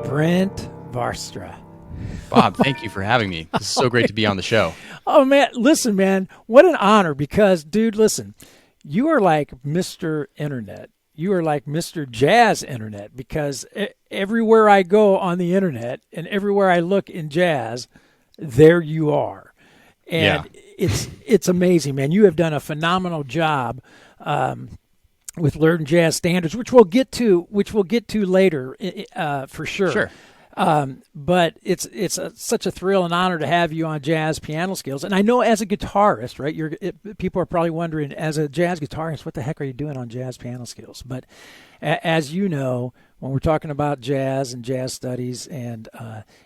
Brent Vaartstra. Bob, thank you for having me. This is so great to be on the show. Oh, man. Listen, man, what an honor because, dude, listen, you are like Mr. Internet. You are like Mr. Jazz Internet because everywhere I go on the internet and everywhere I look in jazz, there you are. And it's amazing, man. You have done a phenomenal job with learning jazz standards, which we'll get to later for sure. Sure. But it's such a thrill and honor to have you on Jazz Piano Skills. And I know as a guitarist, right? People are probably wondering, as a jazz guitarist, what the heck are you doing on Jazz Piano Skills? But as you know, when we're talking about jazz and jazz studies and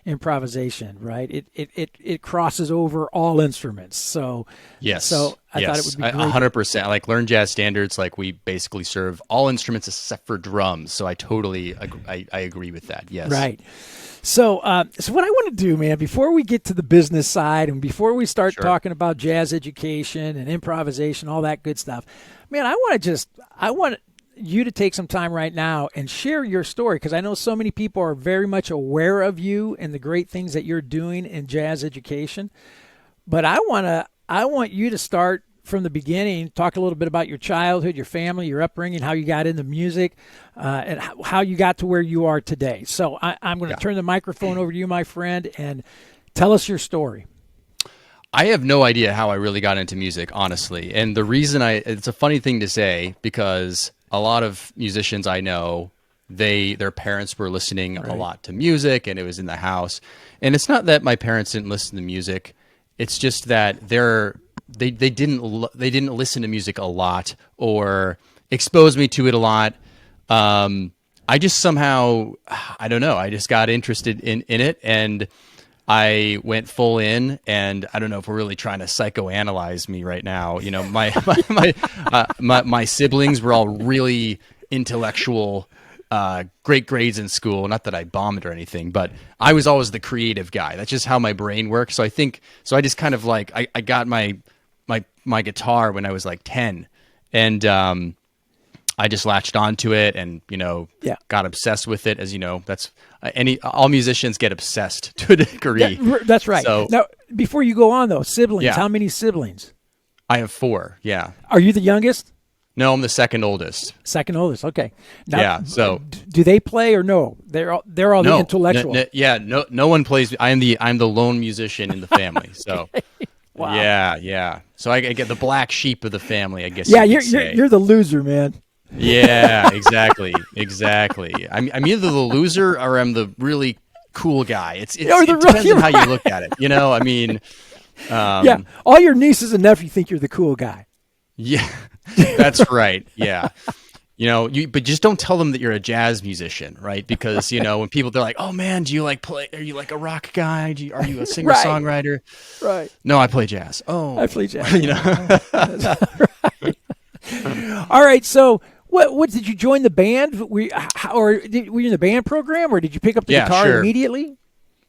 improvisation, right? It crosses over all instruments. So yes, so I thought it would be great. 100%. Like Learn Jazz Standards, like we basically serve all instruments except for drums. So I totally I agree with that. Yes. Right. So what I want to do, man, before we get to the business side and before we start talking about jazz education and improvisation, all that good stuff, man, I want you to take some time right now and share your story because I know so many people are very much aware of you and the great things that you're doing in jazz education. But I want you to start from the beginning, talk a little bit about your childhood, your family, your upbringing, how you got into music, and how you got to where you are today. So I'm going to turn the microphone over to you, my friend, and tell us your story. I have no idea how I really got into music, honestly. And the reason it's a funny thing to say because a lot of musicians I know, their parents were listening a lot to music and it was in the house. And it's not that my parents didn't listen to music. It's just that they didn't listen to music a lot or expose me to it a lot. I just somehow, I don't know, I just got interested in it and I went full in, and I don't know if we're really trying to psychoanalyze me right now. You know, my siblings were all really intellectual, great grades in school. Not that I bombed or anything, but I was always the creative guy. That's just how my brain works. So I just kind of like I got my guitar when I was like 10, and I just latched onto it and, got obsessed with it. As you know, that's all musicians get obsessed to a degree. That's right. So, now, before you go on though, siblings, how many siblings? I have 4. Yeah. Are you the youngest? No, I'm the second oldest. Second oldest. Okay. Now, So do they play or no? They're all the intellectual. No one plays. I'm the lone musician in the family. So. Wow. Yeah. So I get the black sheep of the family, I guess. Yeah, you're the loser, man. Yeah, exactly. I'm either the loser or I'm the really cool guy. It depends on how you look at it. I mean, all your nieces and nephews think you're the cool guy. Yeah, that's right. Yeah. But just don't tell them that you're a jazz musician, right? Because, when people, they're like, oh man, do you are you like a rock guy? Are you a singer songwriter? Right. No, I play jazz. Oh, I play jazz. Right. All right. So what did you join the band? Were you in the band program or did you pick up the guitar immediately?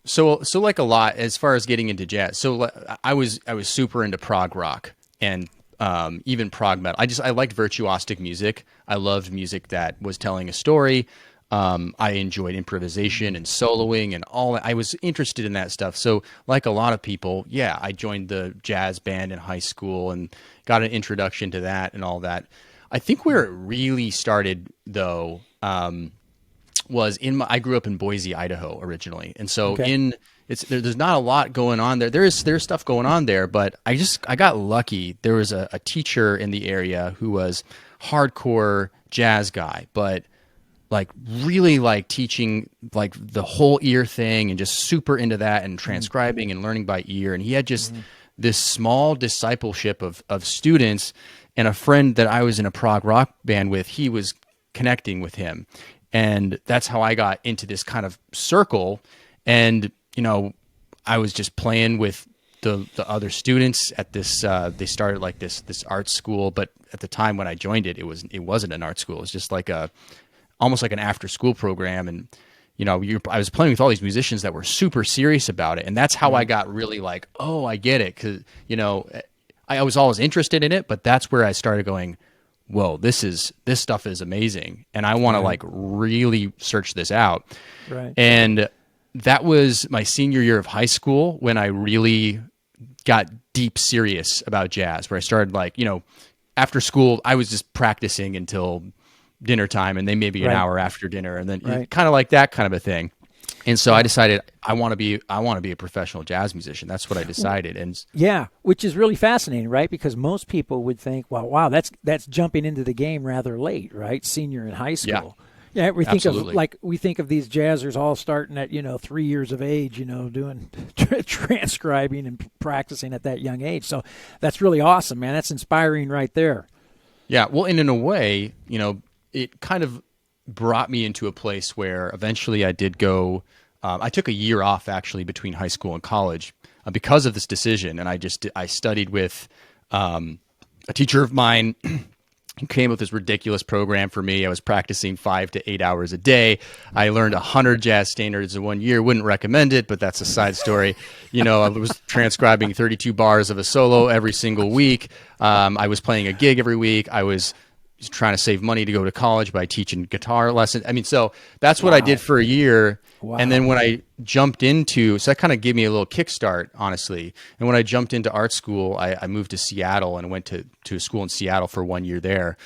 So like a lot as far as getting into jazz. So I was super into prog rock and even prog metal. I liked virtuosic music. I loved music that was telling a story. I enjoyed improvisation and soloing and all that. I was interested in that stuff. So like a lot of people, I joined the jazz band in high school and got an introduction to that and all that. I think where it really started though, was I grew up in Boise, Idaho originally. And so there's not a lot going on there. There's stuff going on there, but I got lucky. There was a teacher in the area who was hardcore jazz guy, but like really like teaching like the whole ear thing and just super into that and transcribing and learning by ear. And he had just this small discipleship of students, and a friend that I was in a prog rock band with, he was connecting with him. And that's how I got into this kind of circle. And, I was just playing with the other students at this, they started like this art school, but at the time when I joined it, it wasn't an art school. It was just like almost like an after school program. And, I was playing with all these musicians that were super serious about it. And that's how I got really like, oh, I get it. 'Cause, I was always interested in it, but that's where I started going, whoa, this stuff is amazing, and I want to like really search this out. Right. And that was my senior year of high school when I really got deep serious about jazz, where I started like, after school, I was just practicing until dinner time, and then maybe an hour after dinner, and then kind of like that kind of a thing. And so I decided I want to be a professional jazz musician. That's what I decided. And yeah, which is really fascinating, right? Because most people would think, well, wow, that's jumping into the game rather late, right? Senior in high school. Yeah, we think of these jazzers all starting at 3 years of age, doing transcribing and practicing at that young age. So that's really awesome, man. That's inspiring right there. Yeah, well, and in a way, it kind of brought me into a place where eventually I did go. I took a year off actually between high school and college because of this decision, and I studied with a teacher of mine. He came up with this ridiculous program for me. I was practicing 5 to 8 hours a day. I learned 100 jazz standards in 1 year. Wouldn't recommend it, but that's a side story. I was transcribing 32 bars of a solo every single week. I was playing a gig every week. I was trying to save money to go to college by teaching guitar lessons. I mean, so that's what I did for a year. Wow. And then when I jumped into, so that kind of gave me a little kickstart, honestly. And when I jumped into art school, I moved to Seattle and went to a school in Seattle for 1 year there.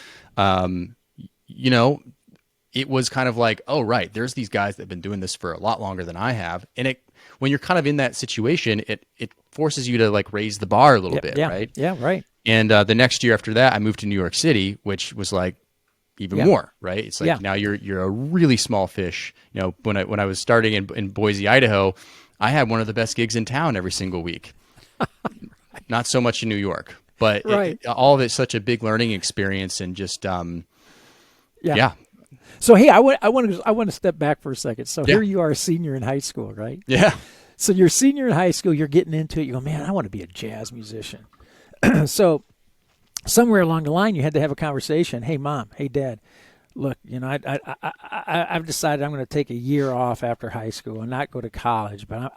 It was kind of like, oh, right, there's these guys that have been doing this for a lot longer than I have. And when you're kind of in that situation, it forces you to like raise the bar a little bit, right? Yeah, right. And the next year after that, I moved to New York City, which was like even more, right? It's like now you're a really small fish. When I was starting in Boise, Idaho, I had one of the best gigs in town every single week. Not so much in New York, but all of it's such a big learning experience, and just yeah. So hey, I want to step back for a second. So here you are, a senior in high school, right? Yeah. So you're a senior in high school. You're getting into it. You go, man, I want to be a jazz musician. So somewhere along the line, you had to have a conversation. Hey, Mom. Hey, Dad. Look, I've decided I'm going to take a year off after high school and not go to college, but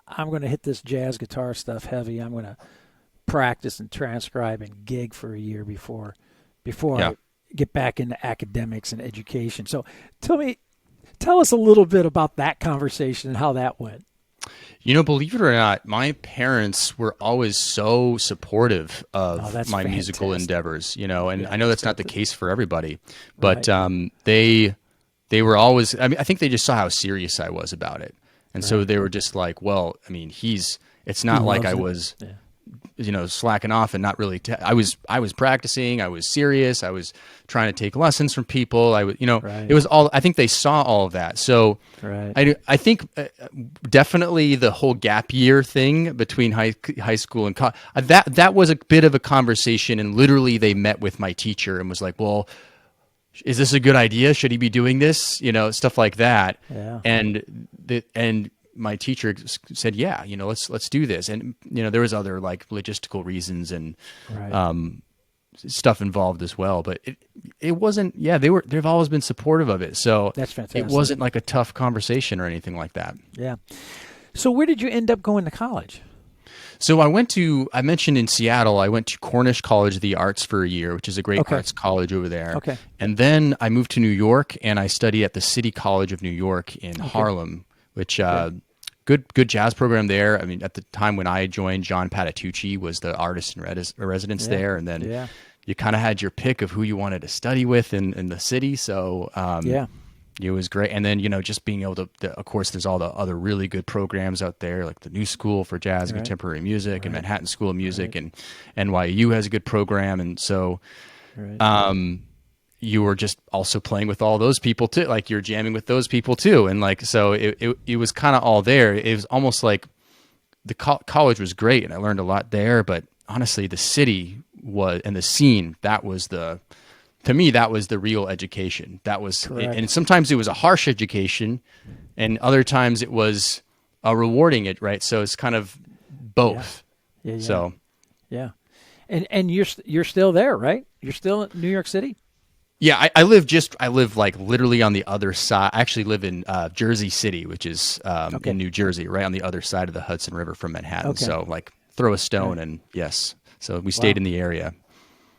I'm going to hit this jazz guitar stuff heavy. I'm going to practice and transcribe and gig for a year before I get back into academics and education. So tell us a little bit about that conversation and how that went. Believe it or not, my parents were always so supportive of my musical endeavors, and I know that's not the case for everybody, but they were always, I think they just saw how serious I was about it. And so they were just like, well, I mean, it's not like I was, slacking off and not really, I was practicing, I was serious, I was trying to take lessons from people. It was all, I think they saw all of that. So I think definitely the whole gap year thing between high school and college, that was a bit of a conversation, and literally they met with my teacher and was like, well, is this a good idea? Should he be doing this? Stuff like that. Yeah. And my teacher said, yeah, let's do this. And, there was other like logistical reasons and, stuff involved as well, but it wasn't, they've always been supportive of it. So that's fantastic. It wasn't like a tough conversation or anything like that. Yeah. So where did you end up going to college? So I mentioned in Seattle, I went to Cornish College of the Arts for a year, which is a great arts college over there. Okay. And then I moved to New York and I studied at the City College of New York in Harlem, which, good jazz program there. I mean, at the time when I joined, John Patitucci was the artist in residence there. And then you kind of had your pick of who you wanted to study with in the city. So, it was great. And then, just being able to, of course, there's all the other really good programs out there, like the New School for Jazz and Contemporary Music and Manhattan School of Music, and NYU has a good program. And so, you were just also playing with all those people too. Like you're jamming with those people too. And like, so it was kind of all there. It was almost like the college was great and I learned a lot there, but honestly, the city and the scene, to me, that was the real education. That was, and sometimes it was a harsh education and other times it was rewarding it. Right. So it's kind of both. Yeah. So, yeah. And you're still there, right? You're still in New York City? Yeah, I live like literally on the other side. I actually live in Jersey City, which is in New Jersey, right on the other side of the Hudson River from Manhattan. Okay. So like throw a stone and yes. So we stayed in the area.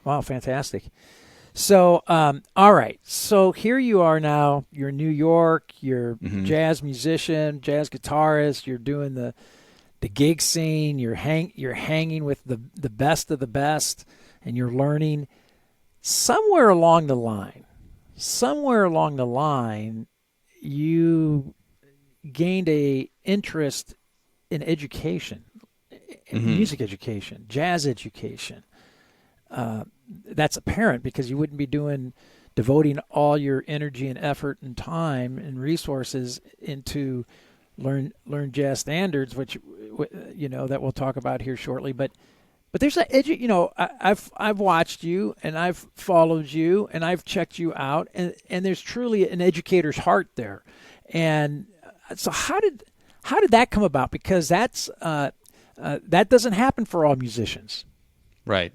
Wow, fantastic. So, all right. So here you are now. You're in New York. You're a Hmm. jazz musician, jazz guitarist. You're doing the gig scene. You're hanging with the best of the best, and you're learning. Somewhere along the line, you gained a interest in education, Hmm. music education, jazz education. That's apparent because you wouldn't be devoting all your energy and effort and time and resources into learn jazz standards, which that we'll talk about here shortly. But there's I've watched you and I've followed you and I've checked you out, and there's truly an educator's heart there. And so how did that come about? Because that doesn't happen for all musicians. Right.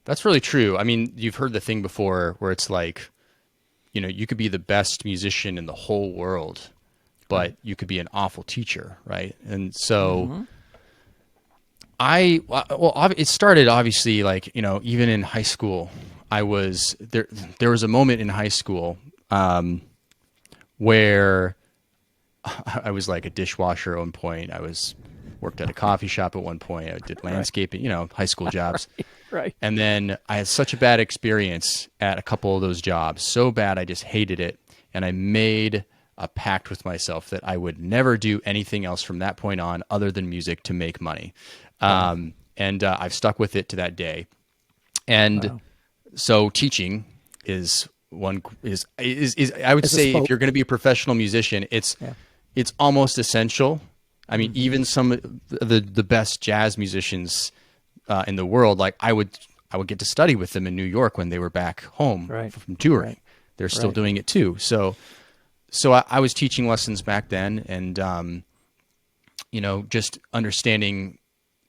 That's really true. I mean, you've heard the thing before where it's like, you could be the best musician in the whole world, but Right. you could be an awful teacher, right? And so Mm-hmm. it started obviously like, even in high school, I was there. There was a moment in high school where I was like a dishwasher at one point. I was worked at a coffee shop at one point. I did Right. landscaping, high school jobs. Right. And then I had such a bad experience at a couple of those jobs, so bad I just hated it. And I made a pact with myself that I would never do anything else from that point on other than music to make money. Wow. And I've stuck with it to that day. And Wow. so teaching is one is I would As a say if spoke. you're going to be a professional musician, Yeah. it's almost essential. I mean, Mm-hmm. even some of the best jazz musicians in the world, like I would get to study with them in New York when they were back home Right. from touring. Right. They're still Right. doing it too. So I was teaching lessons back then, and just understanding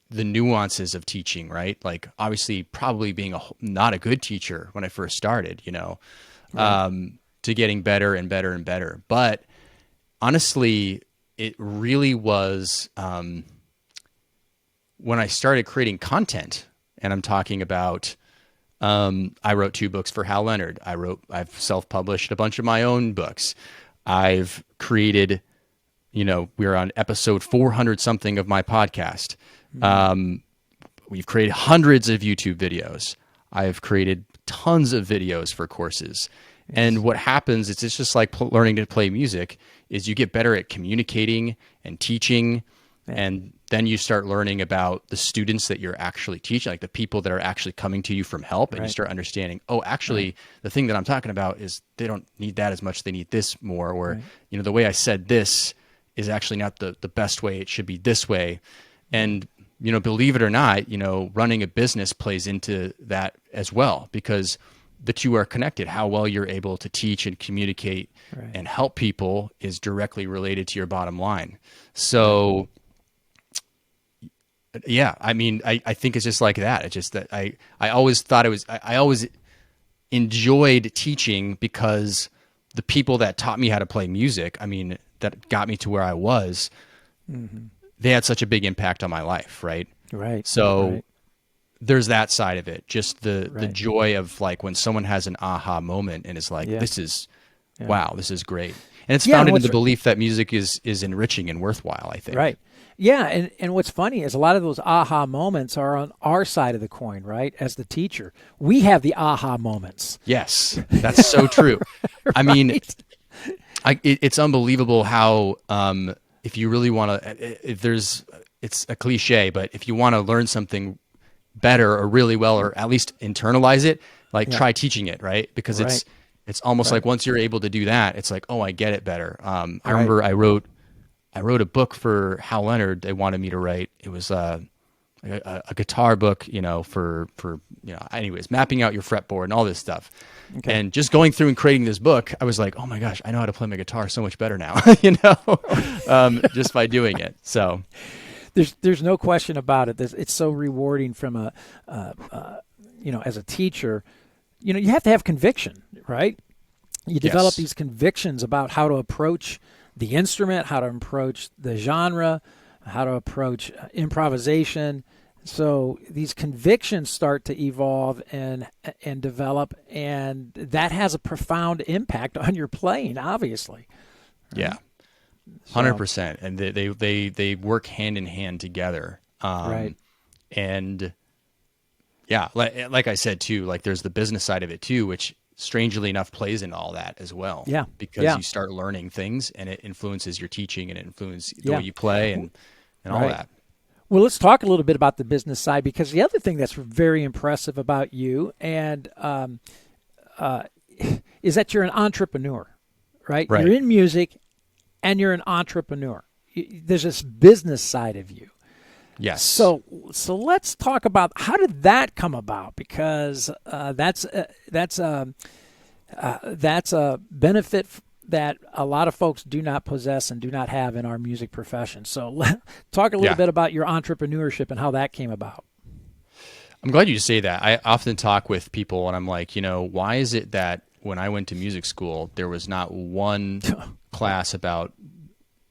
the nuances of teaching, right? Like obviously, probably being not a good teacher when I first started, Right. to getting better and better and better. But honestly, it really was when I started creating content, and I'm talking about. I wrote 2 books for Hal Leonard. I've self-published a bunch of my own books. I've created, we're on episode 400 something of my podcast. Mm. We've created hundreds of YouTube videos. I've created tons of videos for courses. And Yes. what happens is it's just like learning to play music is you get better at communicating and teaching, Yeah. and then you start learning about the students that you're actually teaching, like the people that are actually coming to you from help, and you Right. start understanding, oh, Right. actually the thing that I'm talking about is they don't need that as much, they need this more, or Right. the way I said this is actually not the best way, it should be this way. And believe it or not, running a business plays into that as well, because the two are connected. How well you're able to teach and communicate Right. and help people is directly related to your bottom line. Right. So yeah, I mean, I think it's just like that. It's just that I always thought I always enjoyed teaching because the people that taught me how to play music, I mean, that got me to where I was, Mm-hmm. they had such a big impact on my life, right? Right. So Right. there's that side of it, just the Right. joy of like when someone has an aha moment and is like, Yeah. this is Yeah. wow, this is great. And it's Yeah. And founded in what's the belief that music is enriching and worthwhile, I think. right. Yeah. And what's funny is a lot of those aha moments are on our side of the coin, right? As the teacher, we have the aha moments. Yes, that's so true. I mean, Right. it's unbelievable how if you really want to, if there's, it's a cliche, but if you want to learn something better or really well, or at least internalize it, like Yeah. try teaching it, right? Because Right. it's almost Right. like once you're able to do that, it's like, oh, I get it better. I Right. remember I wrote a book for Hal Leonard. They wanted me to write. It was a guitar book, for anyways, mapping out your fretboard and all this stuff. Okay. And just going through and creating this book, I was like, oh my gosh, I know how to play my guitar so much better now, just by doing it. So There's no question about it. It's so rewarding from as a teacher. You have to have conviction, right? You develop yes, these convictions about how to approach the instrument, how to approach the genre, how to approach improvisation. So these convictions start to evolve and develop, and that has a profound impact on your playing, obviously. Right? Yeah, 100%. And they work hand in hand together. Right. And yeah, like I said too, like there's the business side of it too, which strangely enough plays into all that as well. Yeah. Because you start learning things and it influences your teaching and it influences the way you play and all that. Well, let's talk a little bit about the business side, because the other thing that's very impressive about you and is that you're an entrepreneur, right? You're in music and you're an entrepreneur. There's this business side of you. Yes. So let's talk about how did that come about, because that's a benefit that a lot of folks do not possess and do not have in our music profession. So talk a little bit about your entrepreneurship and how that came about. I'm glad you say that. I often talk with people and I'm like, why is it that when I went to music school, there was not one class about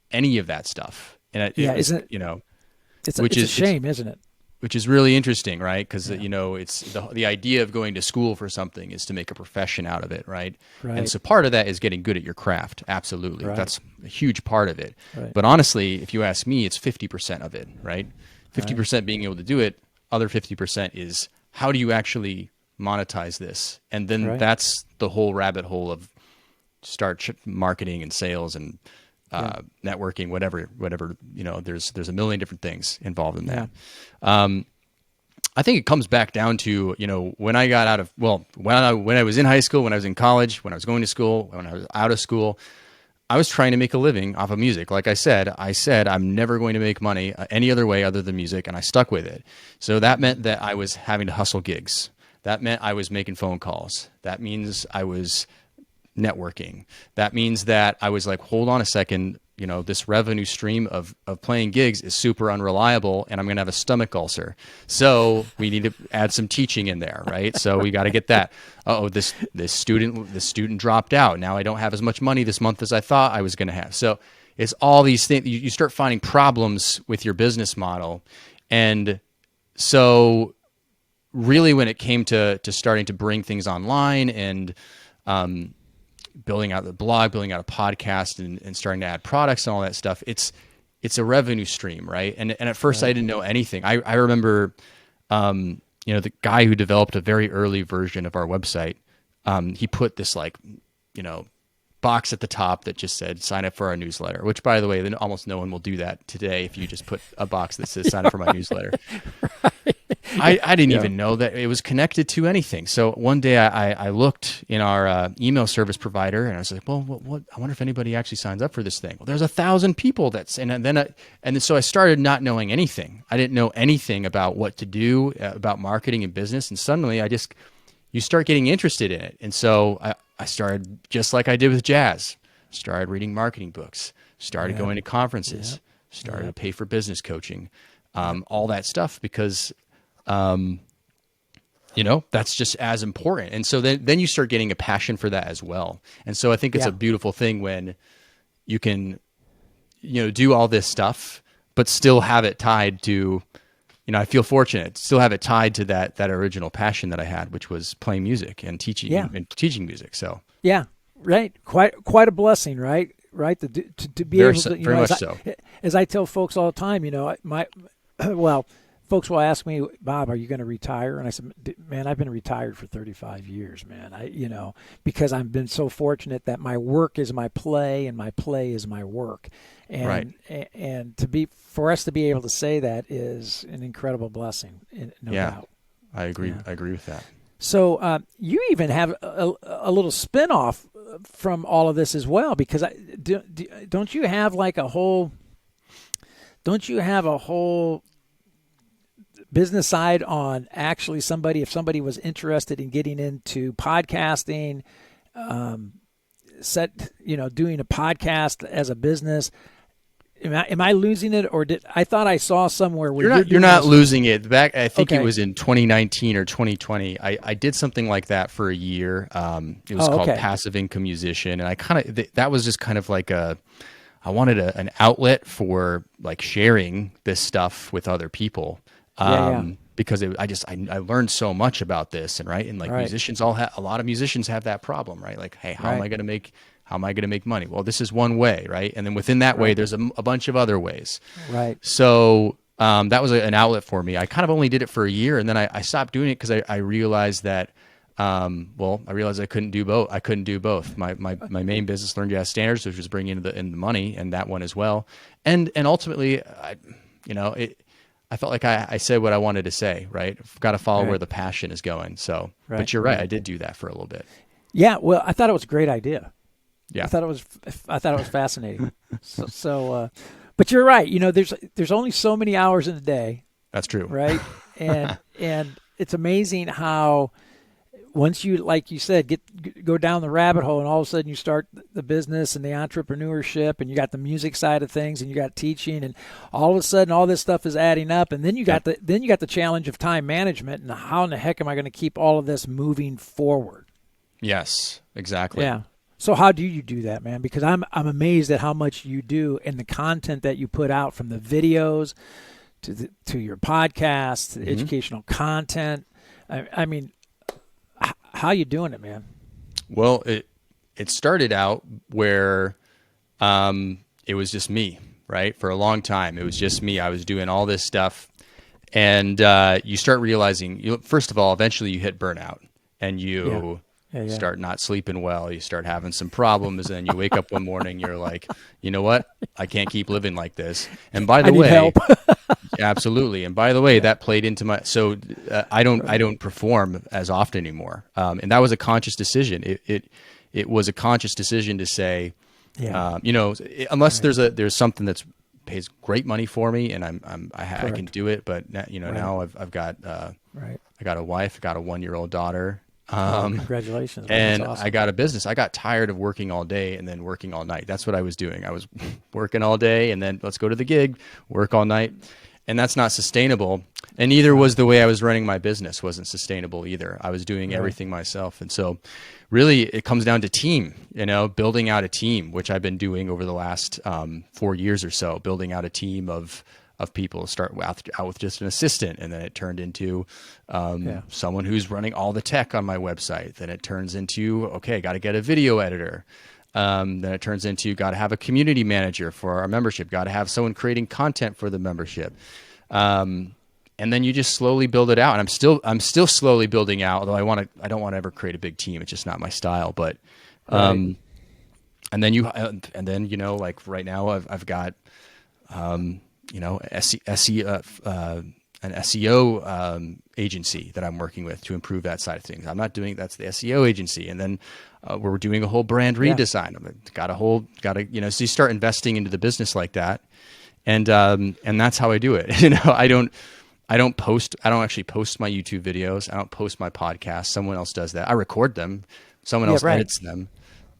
any of that stuff? And it's a shame, isn't it? Which is really interesting, right? Because it's the idea of going to school for something is to make a profession out of it, right? And so part of that is getting good at your craft. Absolutely, that's a huge part of it. But honestly, if you ask me, it's 50% of it, right? 50% being able to do it. Other 50% is how do you actually monetize this? And then that's the whole rabbit hole of start marketing and sales and networking, whatever, there's a million different things involved in that. I think it comes back down to, when I got when I was in high school, when I was in college, when I was going to school, when I was out of school, I was trying to make a living off of music. Like I said, I'm never going to make money any other way other than music. And I stuck with it. So that meant that I was having to hustle gigs. That meant I was making phone calls. That means I was networking. That means that I was like, hold on a second, this revenue stream of playing gigs is super unreliable and I'm going to have a stomach ulcer. So we need to add some teaching in there, right? So we got to get that. This student dropped out. Now I don't have as much money this month as I thought I was going to have. So it's all these things. You start finding problems with your business model. And so really when it came to starting to bring things online and, building out the blog, building out a podcast and starting to add products and all that stuff, it's a revenue stream, right? And at first I didn't know anything. I remember, the guy who developed a very early version of our website, he put this box at the top that just said, sign up for our newsletter, which by the way, then almost no one will do that today. If you just put a box that says sign up for my newsletter, I didn't even know that it was connected to anything. So one day I looked in our email service provider and I was like, well, what? I wonder if anybody actually signs up for this thing. Well, there's 1,000 people so I started not knowing anything. I didn't know anything about what to do about marketing and business. And suddenly you start getting interested in it. And so I started just like I did with jazz, started reading marketing books, started going to conferences, started to pay for business coaching, all that stuff because, that's just as important. And so then you start getting a passion for that as well. And so I think it's a beautiful thing when you can, do all this stuff, but still have it tied to, I feel fortunate, still have it tied to that original passion that I had, which was playing music and teaching and teaching music. So quite a blessing, right? To be able to, very much so. As I tell folks all the time, folks will ask me, Bob, are you going to retire? And I said, man, I've been retired for 35 years, man. Because I've been so fortunate that my work is my play and my play is my work. And for us to be able to say that is an incredible blessing, no doubt. I agree. Yeah. I agree with that. So you even have a little spin-off from all of this as well, because don't you have a whole business side on actually if somebody was interested in getting into podcasting, doing a podcast as a business? Am I losing it, or I thought I saw somewhere where you're not losing it. I think it was in 2019 or 2020. I did something like that for a year. It was called Passive Income Musician, and that was just kind of like I wanted an outlet for like sharing this stuff with other people. Because I learned so much about this, and like musicians a lot of musicians have that problem, right? Like, hey, how am I going to make money? Well, this is one way, right? And then within that way, there's a bunch of other ways. Right. So that was an outlet for me. I kind of only did it for a year, and then I stopped doing it because I realized that, I realized I couldn't do both. I couldn't do both. My main business, Learn Jazz Standards, which was bringing in the money, and that one as well. And ultimately, I felt like I said what I wanted to say, right? I've got to follow where the passion is going. So, but you're right. I did do that for a little bit. Yeah. Well, I thought it was a great idea. Yeah. I thought it was fascinating. But you're right. There's only so many hours in a day. That's true. Right. And it's amazing how once you, like you said, go down the rabbit hole, and all of a sudden you start the business and the entrepreneurship, and you got the music side of things, and you got teaching, and all of a sudden all this stuff is adding up, and then you got the challenge of time management, and how in the heck am I going to keep all of this moving forward? Yes, exactly. Yeah. So how do you do that, man? Because I'm amazed at how much you do, and the content that you put out, from the videos to your podcast, to the educational content. I mean, how you doing it, man? Well, it started out where it was just me, right? For a long time, it was just me. I was doing all this stuff, and you start realizing, first of all, eventually you hit burnout, and you start not sleeping well. You start having some problems, and you wake up one morning, you're like, you know what? I can't keep living like this. And by the way, help. Absolutely. And by the way, that played into I don't perform as often anymore. And that was a conscious decision. It was a conscious decision to say, unless there's something that's pays great money for me, and I can do it. But now I've got I got a wife, I got a 1-year-old daughter. Congratulations. Man. And awesome. I got a business. I got tired of working all day and then working all night. That's what I was doing. I was working all day, and then let's go to the gig, work all night. And that's not sustainable. And neither was the way I was running my business. Wasn't sustainable either. I was doing everything myself. And so really it comes down to team, building out a team, which I've been doing over the last 4 years or so, building out a team of people. Start out with just an assistant, and then it turned into someone who's running all the tech on my website. Then it turns into, okay, got to get a video editor. Then it turns into, got to have a community manager for our membership, got to have someone creating content for the membership. And then you just slowly build it out. And I'm still slowly building out, although I don't want to ever create a big team. It's just not my style. But, and then like right now I've got, an SEO agency that I'm working with to improve that side of things. That's the SEO agency. And then we're doing a whole brand redesign. So you start investing into the business like that. And that's how I do it. I don't actually post my YouTube videos. I don't post my podcast. Someone else does that. I record them. Someone else edits them.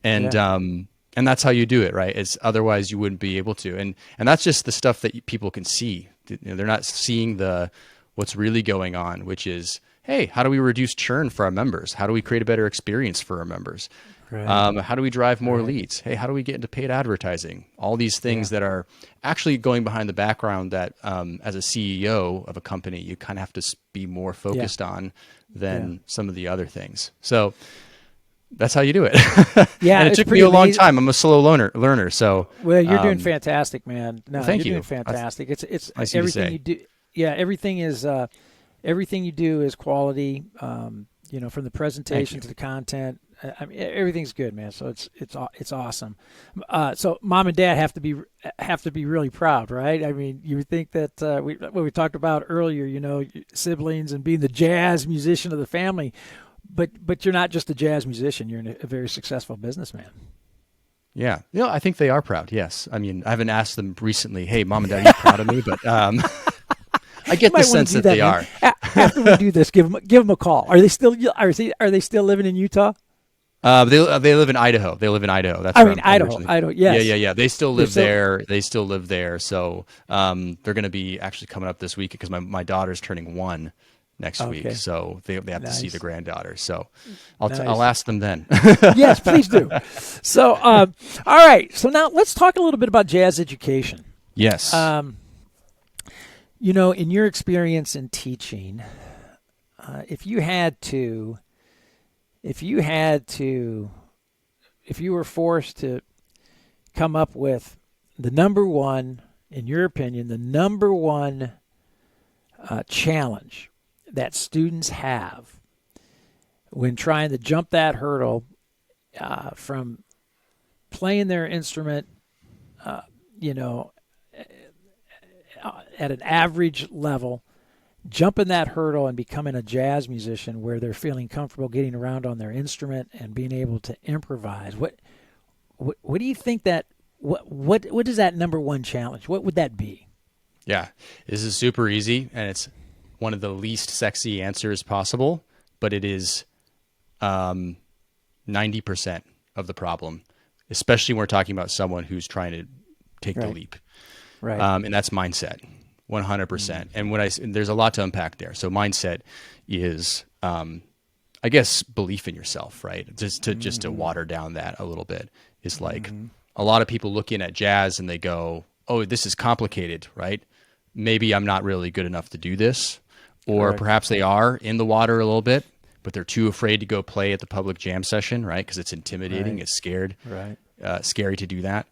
And that's how you do it, right? Otherwise you wouldn't be able to. And that's just the stuff that people can see. They're not seeing what's really going on, which is, hey, how do we reduce churn for our members? How do we create a better experience for our members? Right. How do we drive more leads? Hey, how do we get into paid advertising? All these things that are actually going behind the background that as a CEO of a company, you kind of have to be more focused on than some of the other things. So that's how you do it. And it took me a long time. I'm a slow learner. So well, you're doing fantastic, man. No, thank you're you. Doing fantastic. It's nice everything you do. Yeah, everything you do is quality. From the presentation to the content. I mean, everything's good, man. So it's awesome. So mom and dad have to be really proud, right? I mean, you would think that what we talked about earlier, siblings and being the jazz musician of the family. But you're not just a jazz musician. You're a very successful businessman. Yeah. I think they are proud. Yes. I mean, I haven't asked them recently, hey, mom and dad, are you proud of me? But I get the sense that they are. After we do this, give them a call. Are they still living in Utah? They live in Idaho. They live in Idaho. That's Idaho. Yes. Yeah. They still live there. They still live there. So they're going to be actually coming up this week because my daughter's turning 1 next week. So they have to see the granddaughter. So I'll ask them then. Yes, please do. So all right. So now let's talk a little bit about jazz education. Yes. In your experience in teaching, if you had to, if you had to, if you were forced to come up with the number one, in your opinion, the number one challenge that students have when trying to jump that hurdle from playing their instrument, uh, you know, at an average level, jumping that hurdle and becoming a jazz musician where they're feeling comfortable getting around on their instrument and being able to improvise. What do you think that what is that number one challenge? What would that be? Yeah, this is super easy, and it's one of the least sexy answers possible, but it is 90% of the problem, especially when we're talking about someone who's trying to take the Right. leap. Right. And that's mindset, 100%. And there's a lot to unpack there. So mindset is, I guess, belief in yourself, right? Just to water down that a little bit is like a lot of people look in at jazz and they go, "Oh, this is complicated, right? Maybe I'm not really good enough to do this," or Correct. perhaps they are in the water a little bit, but they're too afraid to go play at the public jam session, right? Because it's intimidating, Right. it's scared, Right. scary to do that.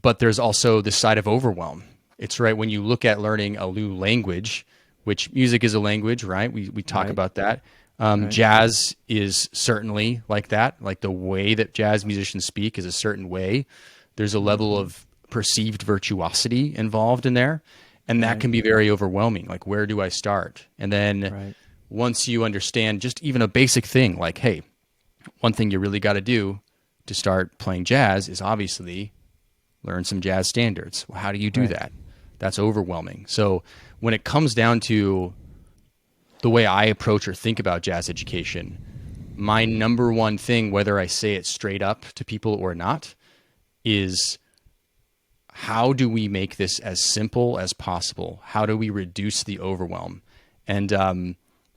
But there's also this side of overwhelm. It's right when you look at learning a new language, which music is a language, right? We talk Right. about that. Right. Jazz is certainly like that. Like the way that jazz musicians speak is a certain way. There's a level of perceived virtuosity involved in there, and that Right. can be very overwhelming. Like, where do I start? And then Right. once you understand just even a basic thing, like, hey, one thing you really got to do to start playing jazz is obviously learn some jazz standards. Well, how do you do Right. that? That's overwhelming. So when it comes down to the way I approach or think about jazz education, my number one thing, whether I say it straight up to people or not, is how do we make this as simple as possible? How do we reduce the overwhelm? And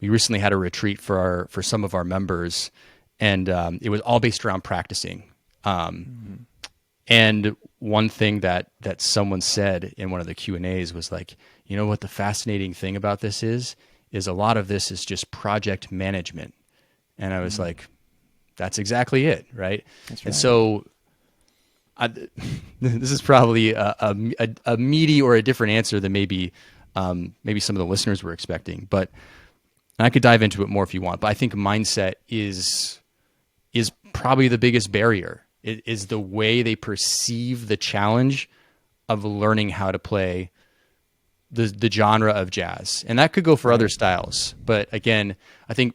we recently had a retreat for some of our members, and it was all based around practicing. And one thing that someone said in one of the Q&As was like, you know what the fascinating thing about this is a lot of this is just project management. And I was like, that's exactly it, right? That's And right. so this is probably a meaty or a different answer than maybe some of the listeners were expecting, but I could dive into it more if you want. But I think mindset is probably the biggest barrier. It is the way they perceive the challenge of learning how to play the genre of jazz. And that could go for other styles. But again, I think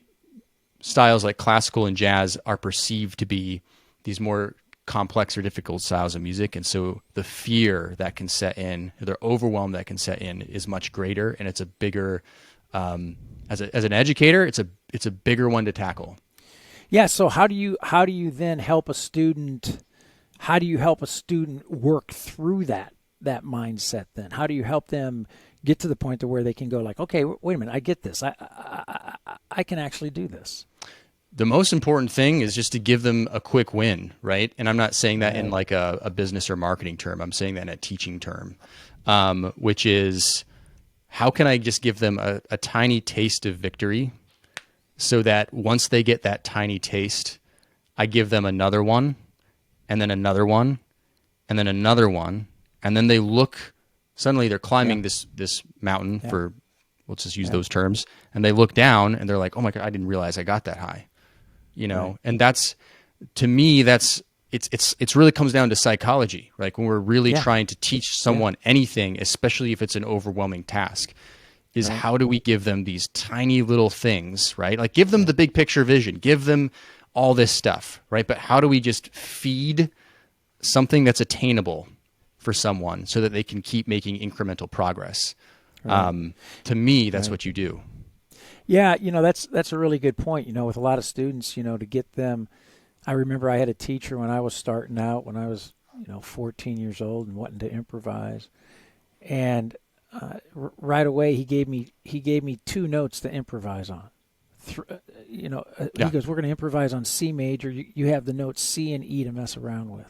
styles like classical and jazz are perceived to be these more complex or difficult styles of music. And so the fear that can set in, the overwhelm that can set in is much greater. And it's a bigger, as an educator, it's a bigger one to tackle. Yeah. So how do you then help a student? How do you help a student work through that mindset? Then how do you help them get to the point to where they can go like, okay, wait a minute, I get this. I can actually do this. The most important thing is just to give them a quick win, right? And I'm not saying that in like a business or marketing term. I'm saying that in a teaching term, which is how can I just give them a tiny taste of victory so that once they get that tiny taste, I give them another one and then another one and then another one. And then they look, suddenly they're climbing this mountain for, let's just use those terms. And they look down and they're like, oh my God, I didn't realize I got that high. You know, Right. and that's, to me, it's really comes down to psychology. Like when we're really trying to teach someone anything, especially if it's an overwhelming task, is how do we give them these tiny little things, right? Like give them the big picture vision, give them all this stuff, right? But how do we just feed something that's attainable for someone so that they can keep making incremental progress? To me, that's what you do. Yeah, that's a really good point. With a lot of students, to get them. I remember I had a teacher when I was starting out, when I was 14 years old and wanting to improvise, and right away he gave me two notes to improvise on. He goes, "We're going to improvise on C major. You have the notes C and E to mess around with."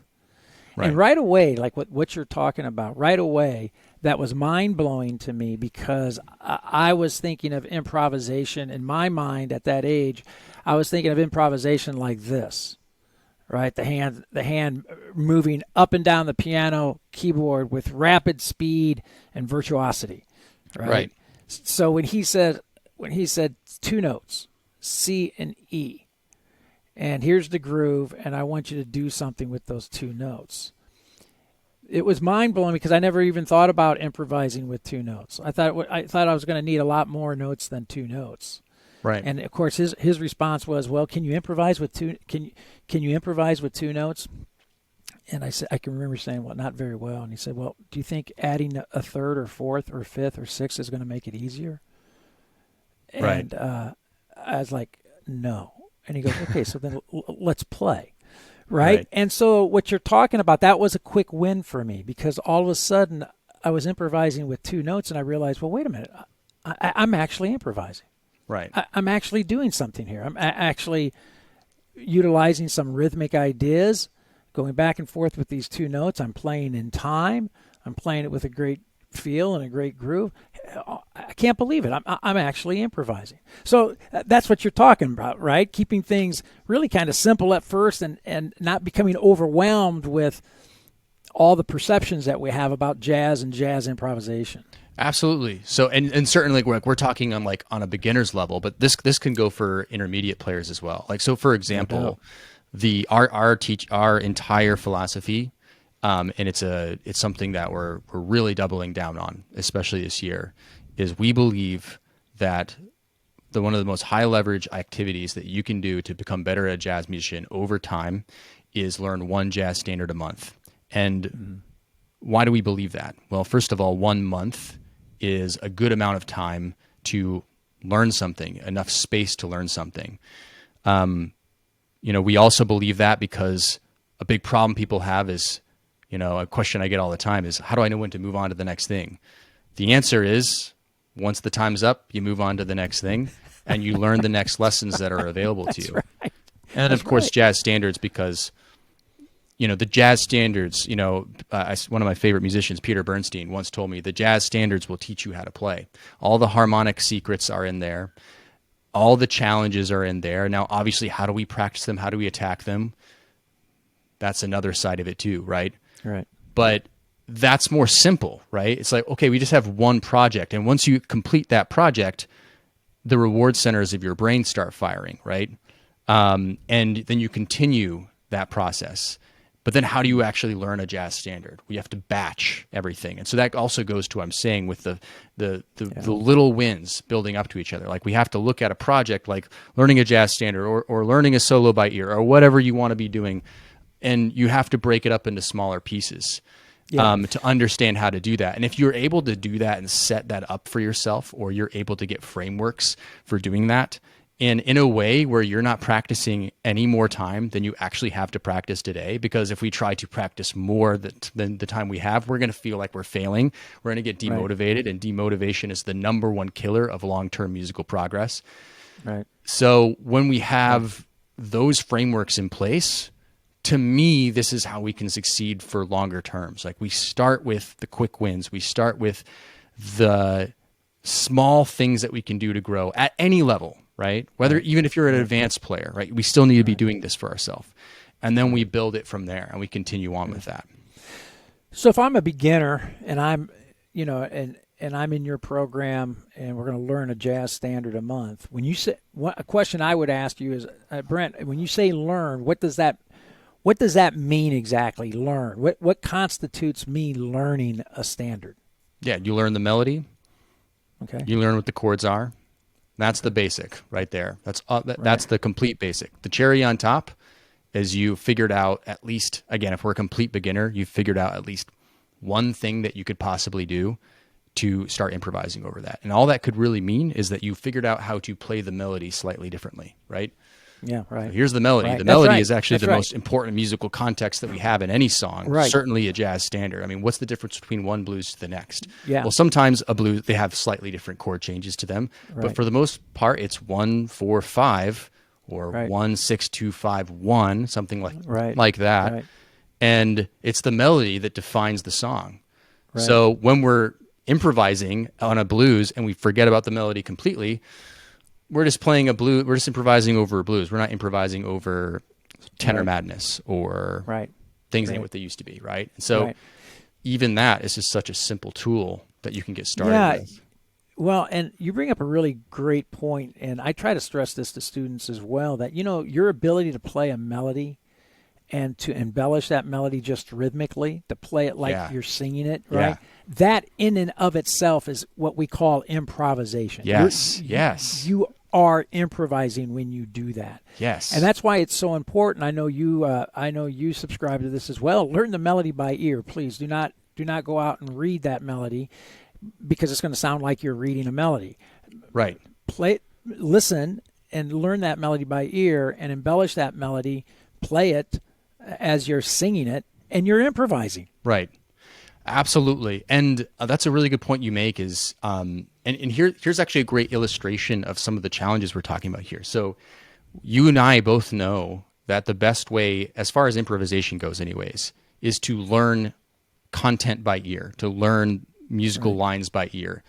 Right. And right away, like what you're talking about, right away, that was mind-blowing to me because I was thinking of improvisation in my mind at that age. I was thinking of improvisation like this, right? The hand moving up and down the piano keyboard with rapid speed and virtuosity, right? Right. So when he said two notes, C and E, and here's the groove, and I want you to do something with those two notes. It was mind-blowing because I never even thought about improvising with two notes. I thought I was going to need a lot more notes than two notes. Right. And of course, his response was, "Well, can you improvise with two? Can you improvise with two notes?" And I said, I can remember saying, "Well, not very well." And he said, "Well, do you think adding a third or fourth or fifth or sixth is going to make it easier?" Right. And I was like, "No." And he goes, "Okay, so then let's play." Right? And so what you're talking about, that was a quick win for me because all of a sudden I was improvising with two notes and I realized, well, wait a minute, I'm actually improvising. Right. I'm actually doing something here. I'm actually utilizing some rhythmic ideas, going back and forth with these two notes. I'm playing in time. I'm playing it with a great feel and a great groove. I can't believe it. I'm actually improvising. So that's what you're talking about, right? Keeping things really kind of simple at first and not becoming overwhelmed with all the perceptions that we have about jazz and jazz improvisation. Absolutely. So, and certainly we're talking on on a beginner's level, but this can go for intermediate players as well. Like, so for example, our entire philosophy, and it's something that we're really doubling down on, especially this year, is we believe that one of the most high leverage activities that you can do to become better at a jazz musician over time is learn one jazz standard a month. And why do we believe that? Well, first of all, 1 month is a good amount of time to learn something, enough space to learn something. We also believe that because a big problem people have is, a question I get all the time is, how do I know when to move on to the next thing? The answer is, once the time's up, you move on to the next thing and you learn the next lessons that are available to you. Right. And of course, jazz standards, because the jazz standards, one of my favorite musicians, Peter Bernstein, once told me the jazz standards will teach you how to play. All the harmonic secrets are in there. All the challenges are in there. Now, obviously, how do we practice them? How do we attack them? That's another side of it too, right? Right. But that's more simple, right? It's like, okay, we just have one project. And once you complete that project, the reward centers of your brain start firing, right? And then you continue that process. But then how do you actually learn a jazz standard? We have to batch everything. And so that also goes to what I'm saying with the little wins building up to each other. Like, we have to look at a project like learning a jazz standard or learning a solo by ear or whatever you want to be doing. And you have to break it up into smaller pieces to understand how to do that. And if you're able to do that and set that up for yourself, or you're able to get frameworks for doing that, and in a way where you're not practicing any more time than you actually have to practice today, because if we try to practice more than the time we have, we're going to feel like we're failing. We're going to get demotivated, and demotivation is the number one killer of long-term musical progress. Right. So when we have those frameworks in place, to me, this is how we can succeed for longer terms. Like, we start with the quick wins. We start with the small things that we can do to grow at any level, right? Even if you're an advanced player, right? We still need to be doing this for ourselves. And then we build it from there and we continue on with that. So if I'm a beginner and I'm, and I'm in your program and we're going to learn a jazz standard a month, when you say, a question I would ask you is, Brent, when you say learn, what does that mean exactly? Learn. What constitutes me learning a standard? Yeah, you learn the melody. Okay. You learn what the chords are. That's the basic right there. That's the complete basic. The cherry on top is you figured out, at least, again, if we're a complete beginner, you've figured out at least one thing that you could possibly do to start improvising over that. And all that could really mean is that you figured out how to play the melody slightly differently, right? Yeah, right. So here's the melody. Right. The melody That's is actually That's the most important musical context that we have in any song, Right. certainly a jazz standard. I mean, what's the difference between one blues to the next? Yeah. Well, sometimes a blues, they have slightly different chord changes to them, Right. but for the most part, it's 1-4-5 or Right. 1-6-2-5-1, something like Right. that. Right. and it's the melody that defines the song. Right. So when we're improvising on a blues and we forget about the melody completely, we're just playing a blues. We're just improvising over a blues. We're not improvising over tenor madness or things ain't what they used to be, right? And so even that is just such a simple tool that you can get started with. Well, and you bring up a really great point, and I try to stress this to students as well, that, your ability to play a melody and to embellish that melody just rhythmically, to play it like you're singing it, right? Yeah. That in and of itself is what we call improvisation. Yes, You are improvising when you do that. Yes. And that's why it's so important. I know you subscribe to this as well. Learn the melody by ear, please. Do not go out and read that melody, because it's going to sound like you're reading a melody. Right. Listen and learn that melody by ear and embellish that melody, play it as you're singing it, and you're improvising. Right. Absolutely. And that's a really good point you make is, and here's actually a great illustration of some of the challenges we're talking about here. So you and I both know that the best way, as far as improvisation goes anyways, is to learn content by ear, to learn musical lines by ear.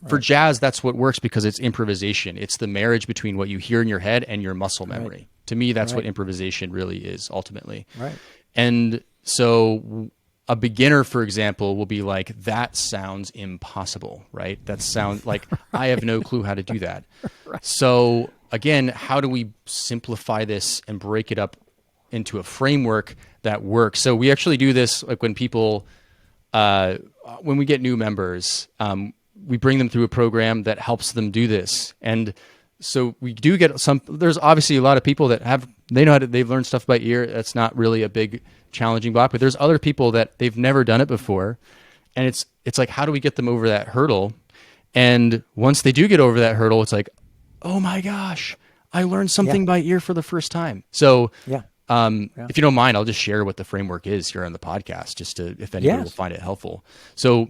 For jazz, that's what works because it's improvisation. It's the marriage between what you hear in your head and your muscle memory. To me, that's what improvisation really is ultimately. Right. And so a beginner, for example, will be like, that sounds impossible, right? That sounds like I have no clue how to do that. So again, how do we simplify this and break it up into a framework that works? So we actually do this like when people, when we get new members, we bring them through a program that helps them do this. And so we do get there's obviously a lot of people that they've learned stuff by ear. That's not really a big challenging block, but there's other people that they've never done it before. And it's like, how do we get them over that hurdle? And once they do get over that hurdle, it's like, oh my gosh, I learned something by ear for the first time. So if you don't mind, I'll just share what the framework is here on the podcast, just to, if anybody will find it helpful. So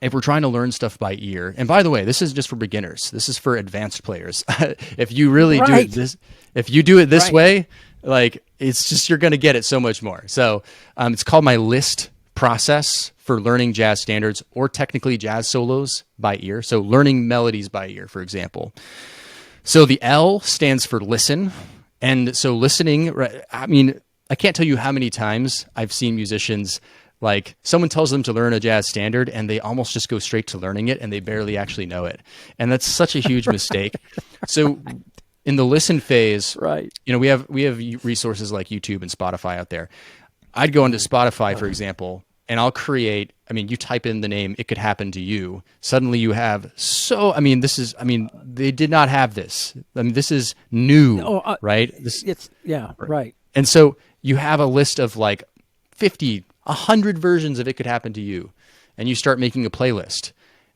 if we're trying to learn stuff by ear, and by the way, this is just for beginners. This is for advanced players. If you really do it if you do it this way, like it's just, you're going to get it so much more. So it's called my L.I.S.T process for learning jazz standards, or technically jazz solos by ear. So learning melodies by ear, for example. So the L stands for listen. And so listening, I mean, I can't tell you how many times I've seen musicians, like someone tells them to learn a jazz standard and they almost just go straight to learning it and they barely actually know it. And that's such a huge mistake. So in the listen phase, we have resources like YouTube and Spotify out there. I'd go into Spotify, for example, and I'll create, you type in the name, It Could Happen to You. Suddenly you have they did not have this. This is new, right? Right. And so you have a list of like 50, 100 versions of It Could Happen to You, and you start making a playlist.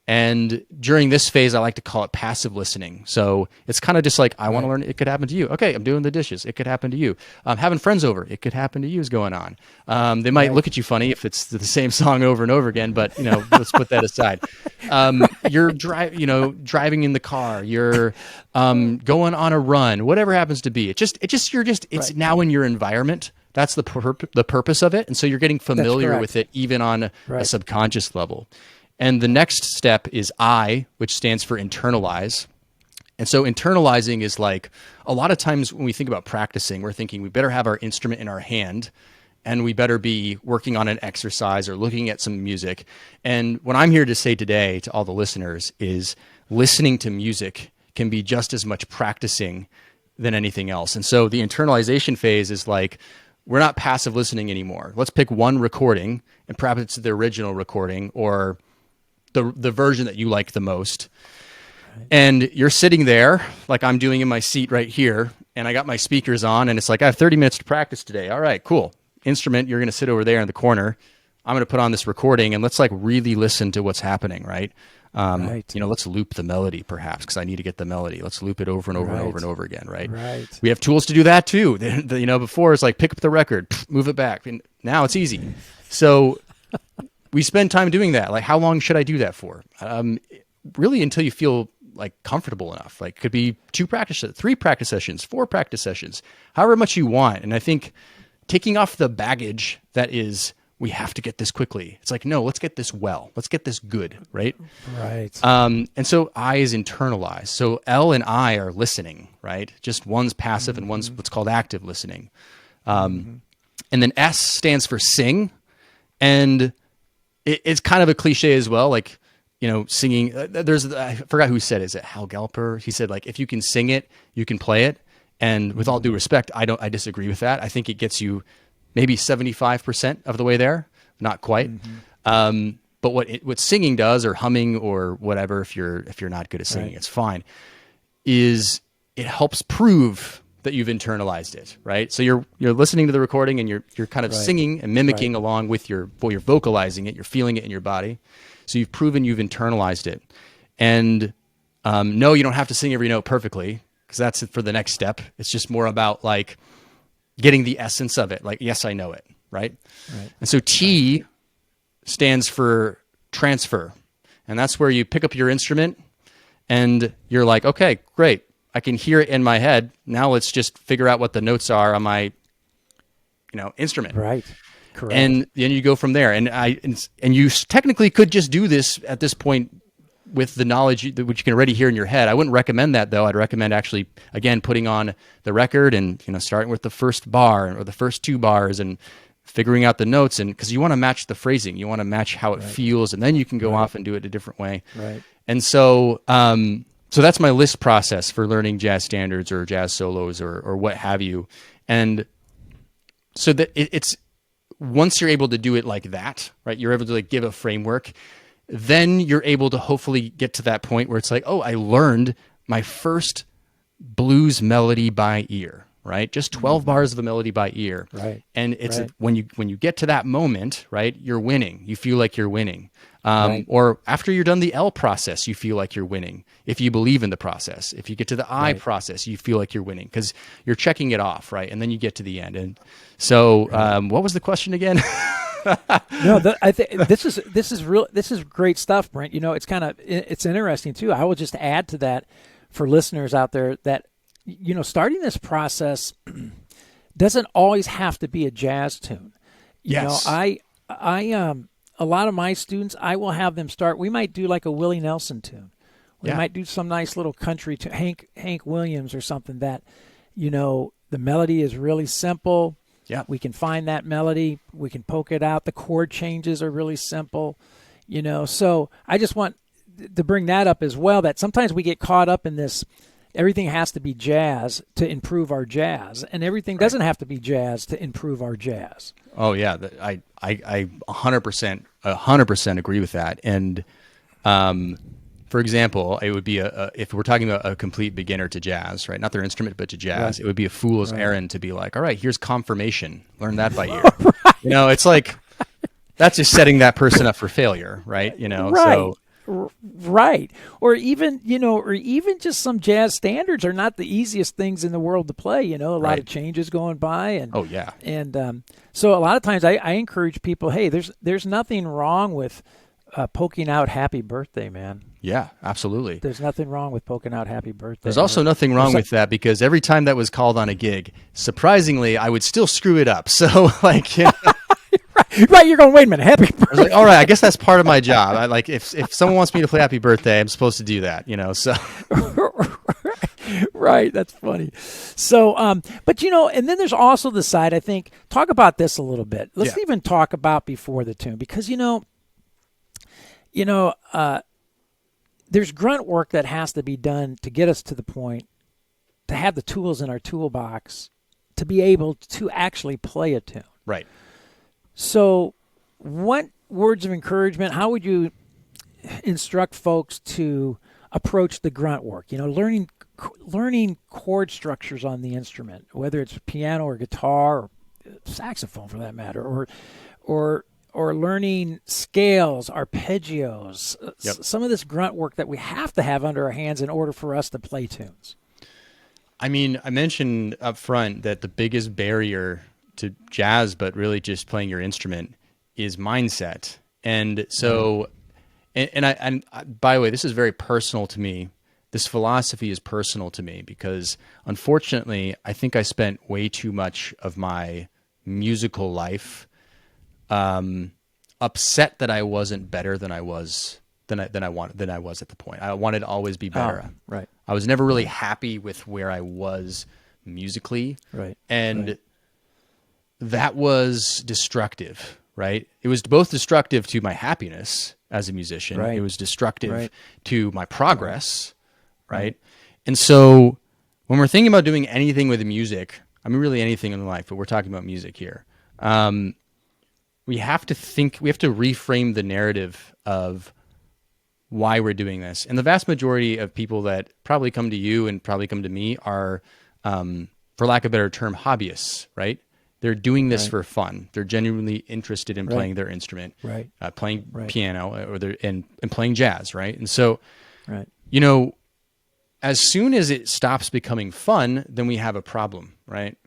And during this phase, I like to call it passive listening. So it's kind of just like, I want to learn It Could Happen to You. Okay, I'm doing the dishes. It could happen to you. Having friends over. It Could Happen to You is going on. They might look at you funny if it's the same song over and over again, but let's put that aside. You're driving in the car. You're going on a run. Whatever happens to be. It's now in your environment. That's the purpose of it. And so you're getting familiar with it, even on a subconscious level. And the next step is I, which stands for internalize. And so internalizing is like, a lot of times when we think about practicing, we're thinking we better have our instrument in our hand and we better be working on an exercise or looking at some music. And what I'm here to say today to all the listeners is listening to music can be just as much practicing than anything else. And so the internalization phase is like, we're not passive listening anymore. Let's pick one recording and perhaps it's the original recording or the version that you like the most. And you're sitting there like I'm doing in my seat right here, and I got my speakers on, and it's like, I have 30 minutes to practice today. All right, cool. Instrument, you're going to sit over there in the corner. I'm going to put on this recording, and let's like really listen to what's happening, right? Let's loop the melody perhaps, because I need to get the melody. Let's loop it over and over and over and over again, right? We have tools to do that too. Before it's like pick up the record, move it back, and now it's easy. So we spend time doing that. Like, how long should I do that for? Really until you feel like comfortable enough. Like, could be 2 practice, 3 practice sessions, 4 practice sessions, however much you want. And I think kicking off the baggage that is, we have to get this quickly. It's like, no, let's get this well. Let's get this good, right? Right. And so I is internalized. So L and I are listening, right? Just one's passive and one's what's called active listening. And then S stands for sing. And it's kind of a cliche as well. Like, singing, I forgot who said it. Is it Hal Galper? He said, like, if you can sing it, you can play it. And with all due respect, I disagree with that. I think it gets you maybe 75% of the way there, not quite. But what singing does, or humming or whatever, if you're not good at singing, it's fine, is it helps prove that you've internalized it, right? So you're listening to the recording and you're kind of singing and mimicking along with you're vocalizing it, you're feeling it in your body. So you've proven you've internalized it. And no, you don't have to sing every note perfectly, because that's for the next step. It's just more about like getting the essence of it. Like, yes, I know it, right? And so T stands for transfer. And that's where you pick up your instrument and you're like, okay, great. I can hear it in my head. Now let's just figure out what the notes are on my, instrument. Right. Correct. And then you go from there. And you technically could just do this at this point with the knowledge which you can already hear in your head. I wouldn't recommend that, though. I'd recommend actually, again, putting on the record and starting with the first bar or the first two bars and figuring out the notes, and because you want to match the phrasing, you want to match how it feels, and then you can go off and do it a different way. Right. And so, so that's my list process for learning jazz standards or jazz solos or what have you. And so that it's once you're able to do it like that, right? You're able to like give a framework. Then you're able to hopefully get to that point where it's like, oh, I learned my first blues melody by ear, right? Just 12 bars of a melody by ear. Right. And it's when you get to that moment, right, you're winning. You feel like you're winning. Or after you're done the L process, you feel like you're winning. If you believe in the process, if you get to the I process, you feel like you're winning because you're checking it off, right? And then you get to the end. And so, what was the question again? No, I think this is great stuff, Brent. It's interesting too. I will just add to that for listeners out there that starting this process doesn't always have to be a jazz tune. I a lot of my students, I will have them start. We might do like a Willie Nelson tune. We might do some nice little country to Hank Williams or something that, the melody is really simple. Yeah. We can find that melody. We can poke it out. The chord changes are really simple, So I just want to bring that up as well, that sometimes we get caught up in this, everything has to be jazz to improve our jazz, and everything doesn't have to be jazz to improve our jazz. Oh yeah. I 100% agree with that. And, for example, it would be if we're talking about a complete beginner to jazz, right? Not their instrument, but to jazz. It would be a fool's errand to be like, all right, here's confirmation. Learn that by ear. It's like, that's just setting that person up for failure, right? So. Right. Or even just some jazz standards are not the easiest things in the world to play, a lot of changes going by. And, oh yeah. And, so a lot of times I encourage people, hey, there's nothing wrong with poking out happy birthday, man. Yeah, absolutely. There's nothing wrong with poking out happy birthday. There's also nothing wrong with that, because every time that was called on a gig, surprisingly, I would still screw it up. So like, right, you're going, wait a minute, happy birthday. I was like, all right, I guess that's part of my job. I like if someone wants me to play happy birthday, I'm supposed to do that, so. Right, that's funny. So, but and then there's also the side, I think, talk about this a little bit. Let's even talk about before the tune, because there's grunt work that has to be done to get us to the point to have the tools in our toolbox to be able to actually play a tune. Right. So what words of encouragement, how would you instruct folks to approach the grunt work? Learning chord structures on the instrument, whether it's piano or guitar or saxophone for that matter, or learning scales, arpeggios, some of this grunt work that we have to have under our hands in order for us to play tunes. I mean, I mentioned up front that the biggest barrier to jazz, but really just playing your instrument, is mindset. And so, and by the way, this is very personal to me. This philosophy is personal to me because, unfortunately, I think I spent way too much of my musical life, upset that I wasn't better than I was than I was at the point. I wanted to always be better. Right. I was never really happy with where I was musically. Right. And that was destructive, right? It was both destructive to my happiness as a musician. Right. It was destructive Right. to my progress, right? And so when we're thinking about doing anything with music, I mean, really anything in life, but we're talking about music here. We have to reframe the narrative of why we're doing this. And the vast majority of people that probably come to you and probably come to me are, for lack of a better term, hobbyists, right? They're doing this for fun. They're genuinely interested in playing their instrument, playing piano, or and playing jazz, right? And so, you know, as soon as it stops becoming fun, then we have a problem, right?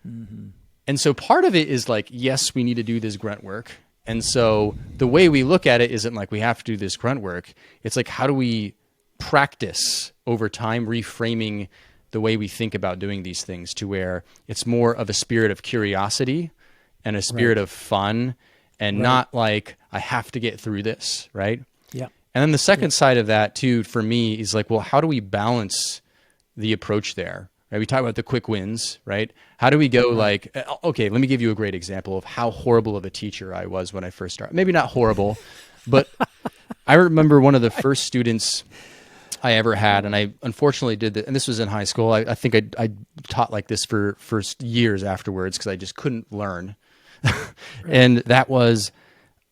Mm-hmm. And so part of it is like, yes, we need to do this grunt work. And so the way we look at it isn't like we have to do this grunt work. It's like, how do we practice over time, reframing the way we think about doing these things to where it's more of a spirit of curiosity and a spirit of fun, and not like, I have to get through this, right? Yeah. And then the second side of that too, for me, is like, well, how do we balance the approach there? Right? We talk about the quick wins, right? How do we go like, okay, let me give you a great example of how horrible of a teacher I was when I first started. Maybe not horrible, but I remember one of the first students I ever had, and I unfortunately did that, and this was in high school. I think I taught like this for years afterwards because I just couldn't learn. And that was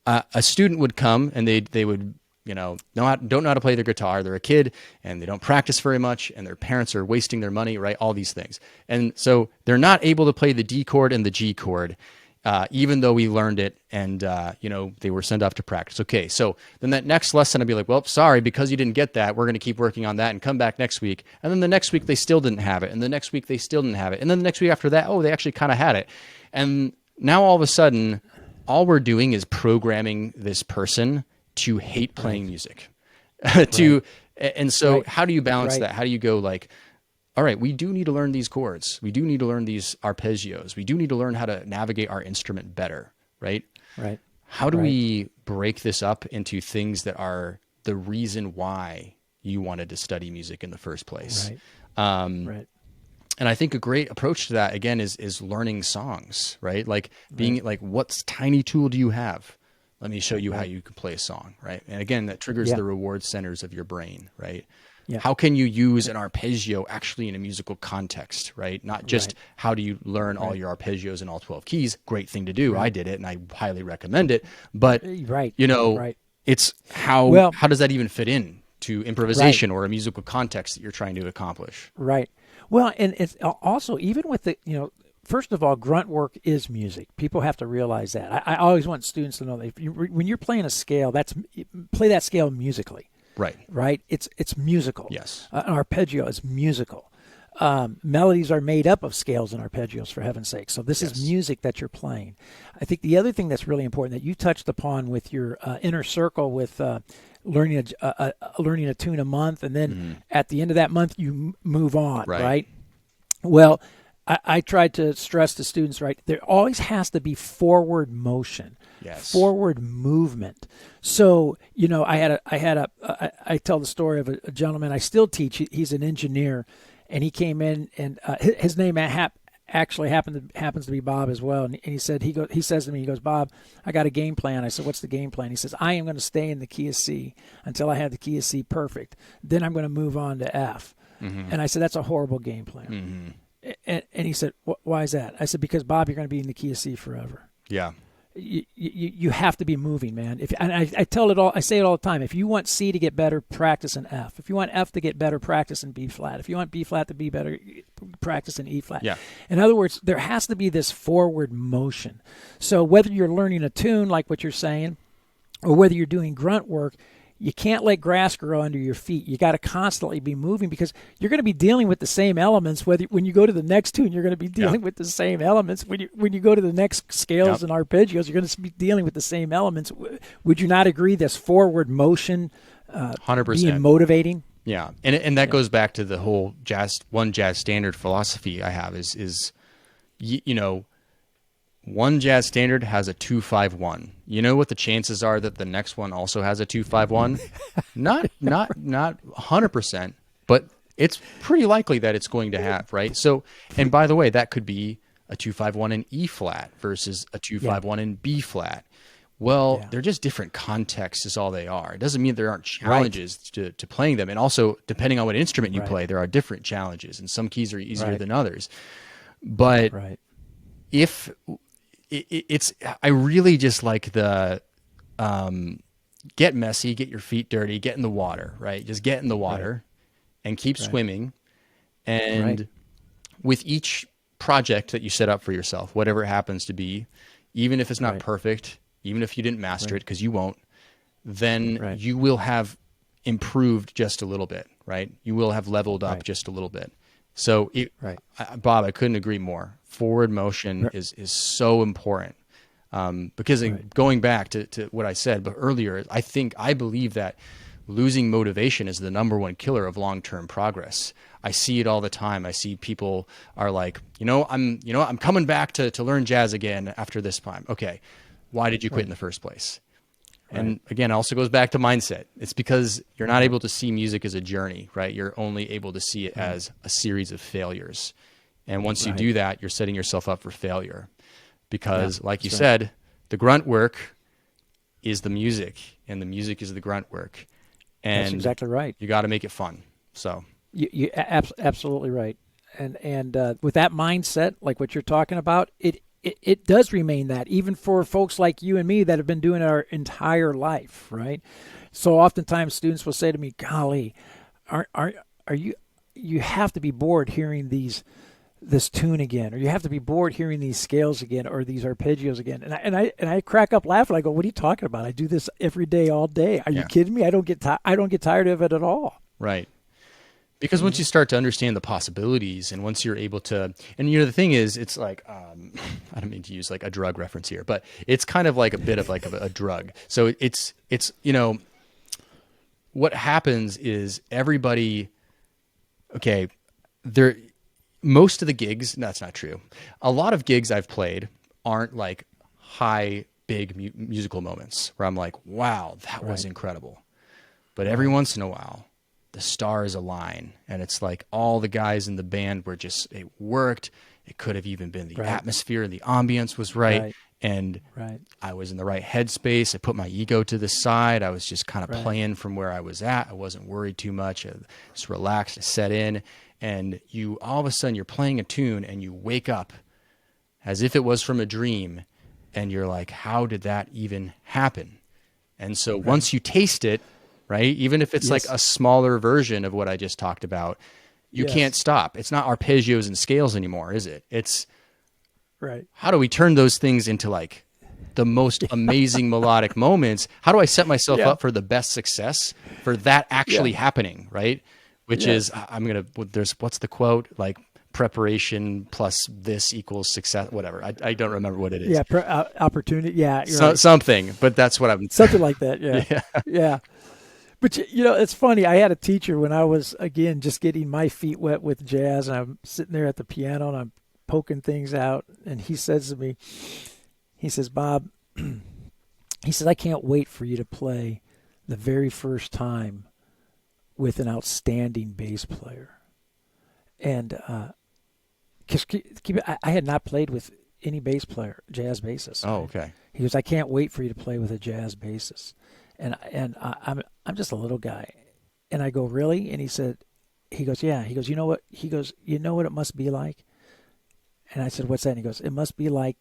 a student would come and they would, you know, don't know how to play their guitar. They're a kid and they don't practice very much, and their parents are wasting their money, right? All these things. And so they're not able to play the D chord and the G chord, even though we learned it, and, you know, they were sent off to practice. Okay. So then that next lesson, I'd be like, well, sorry, because you didn't get that, we're going to keep working on that and come back next week. And then the next week they still didn't have it. And the next week they still didn't have it. And then the next week after that, oh, they actually kind of had it. And now all of a sudden, all we're doing is programming this person to hate playing music. And so how do you balance that? How do you go like, all right, we do need to learn these chords. We do need to learn these arpeggios. We do need to learn how to navigate our instrument better, right? Right. How do we break this up into things that are the reason why you wanted to study music in the first place? Right. And I think a great approach to that, again, is learning songs, right? Like being like, what tiny tool do you have? Let me show you how you can play a song, right? And again, that triggers the reward centers of your brain, right? Yeah. How can you use an arpeggio actually in a musical context, right? Not just how do you learn all your arpeggios in all 12 keys? Great thing to do. I did it and I highly recommend it. But, you know, it's how does that even fit in to improvisation or a musical context that you're trying to accomplish? Right. Well, and it's also, even with the, you know, first of all, grunt work is music. People have to realize that. I always want students to know that when you're playing a scale, play that scale musically. Right. It's musical. Yes. An arpeggio is musical. Melodies are made up of scales and arpeggios, for heaven's sake. So this is music that you're playing. I think the other thing that's really important that you touched upon with your inner circle with learning a tune a month, and then at the end of that month you move on. Right. Well, I tried to stress to students, there always has to be forward motion, forward movement. So, you know, I tell the story of a gentleman I still teach. He's an engineer, and he came in, and his name actually happens to be Bob as well. And he says to me, he goes, Bob, I got a game plan. I said, what's the game plan? He says, I am going to stay in the key of C until I have the key of C perfect. Then I'm going to move on to F. And I said, that's a horrible game plan. And he said, why is that? I said, because Bob, you're going to be in the key of C forever. Yeah. You have to be moving, man. I say it all the time. If you want C to get better, practice in F. If you want F to get better, practice in B flat. If you want B flat to be better, practice in E flat. Yeah. In other words, there has to be this forward motion. So whether you're learning a tune, like what you're saying, or whether you're doing grunt work, you can't let grass grow under your feet. You got to constantly be moving, because you're going to be dealing with the same elements. When you go to the next tune, you're going to be dealing with the same elements. When you go to the next scales and arpeggios, you're going to be dealing with the same elements. Would you not agree? This forward motion, 100%, being motivating. Yeah, and that goes back to the whole jazz standard philosophy I have is you know, one jazz standard has a 251. You know what the chances are that the next one also has a 251? Not 100%, but it's pretty likely that it's going to have, right? So, and by the way, that could be a 251 in E flat versus a 251 in B flat. Well, they're just different contexts is all they are. It doesn't mean there aren't challenges to playing them. And also, depending on what instrument you play, there are different challenges, and some keys are easier than others. But if it's, I really just like the get messy, get your feet dirty, get in the water, right? Just get in the water and keep swimming. And with each project that you set up for yourself, whatever it happens to be, even if it's not perfect, even if you didn't master it, because you won't, then you will have improved just a little bit, right? You will have leveled up just a little bit. So, Bob, I couldn't agree more. Forward motion is so important. Because going back to what I said but earlier, I believe that losing motivation is the #1 killer of long-term progress. I see it all the time. I see people are like, I'm coming back to learn jazz again after this time. Okay. Why did you quit in the first place? And again, it also goes back to mindset. It's because you're not able to see music as a journey, right? You're only able to see it as a series of failures. And once you do that, you're setting yourself up for failure. Because like you said, the grunt work is the music, and the music is the grunt work. And that's exactly right. You got to make it fun. So you absolutely right. And with that mindset, like what you're talking about, it does remain that, even for folks like you and me that have been doing it our entire life, right? So oftentimes students will say to me, "Golly, are you have to be bored hearing this tune again, or you have to be bored hearing these scales again, or these arpeggios again." And I crack up laughing. I go, "What are you talking about? I do this every day, all day. Are you kidding me? I don't get tired of it at all." Right. Because once you start to understand the possibilities, and once you're able to, and the thing is, it's like, I don't mean to use like a drug reference here, but it's kind of like a bit of like a drug. So it's what happens is everybody, most of the gigs, no, that's not true. A lot of gigs I've played aren't like high, big musical moments where I'm like, wow, that was incredible. But every once in a while, the stars align, and it's like all the guys in the band were just, it worked. It could have even been the atmosphere, and the ambience was right. And I was in the right headspace. I put my ego to the side. I was just kind of playing from where I was at. I wasn't worried too much. I just relaxed, I set in, and all of a sudden you're playing a tune and you wake up as if it was from a dream, and you're like, how did that even happen? And so once you taste it, right? Even if it's like a smaller version of what I just talked about, you can't stop. It's not arpeggios and scales anymore, is it? It's how do we turn those things into like the most amazing melodic moments? How do I set myself up for the best success for that actually happening, right? Which is, what's the quote? Like, preparation plus this equals success, whatever. I don't remember what it is. Yeah, opportunity. Yeah, something, but that's what I'm... Something like that, yeah. But, it's funny. I had a teacher when I was, again, just getting my feet wet with jazz, and I'm sitting there at the piano, and I'm poking things out, and he says to me, he says, "Bob," he says, "I can't wait for you to play the very first time with an outstanding bass player." And because I had not played with any bass player, jazz bassist. Oh, okay. He goes, "I can't wait for you to play with a jazz bassist." And I'm just a little guy, and I go, "Really?" And he goes, "Yeah." He goes, "You know what?" He goes, "You know what it must be like?" And I said, "What's that?" And he goes, "It must be like,"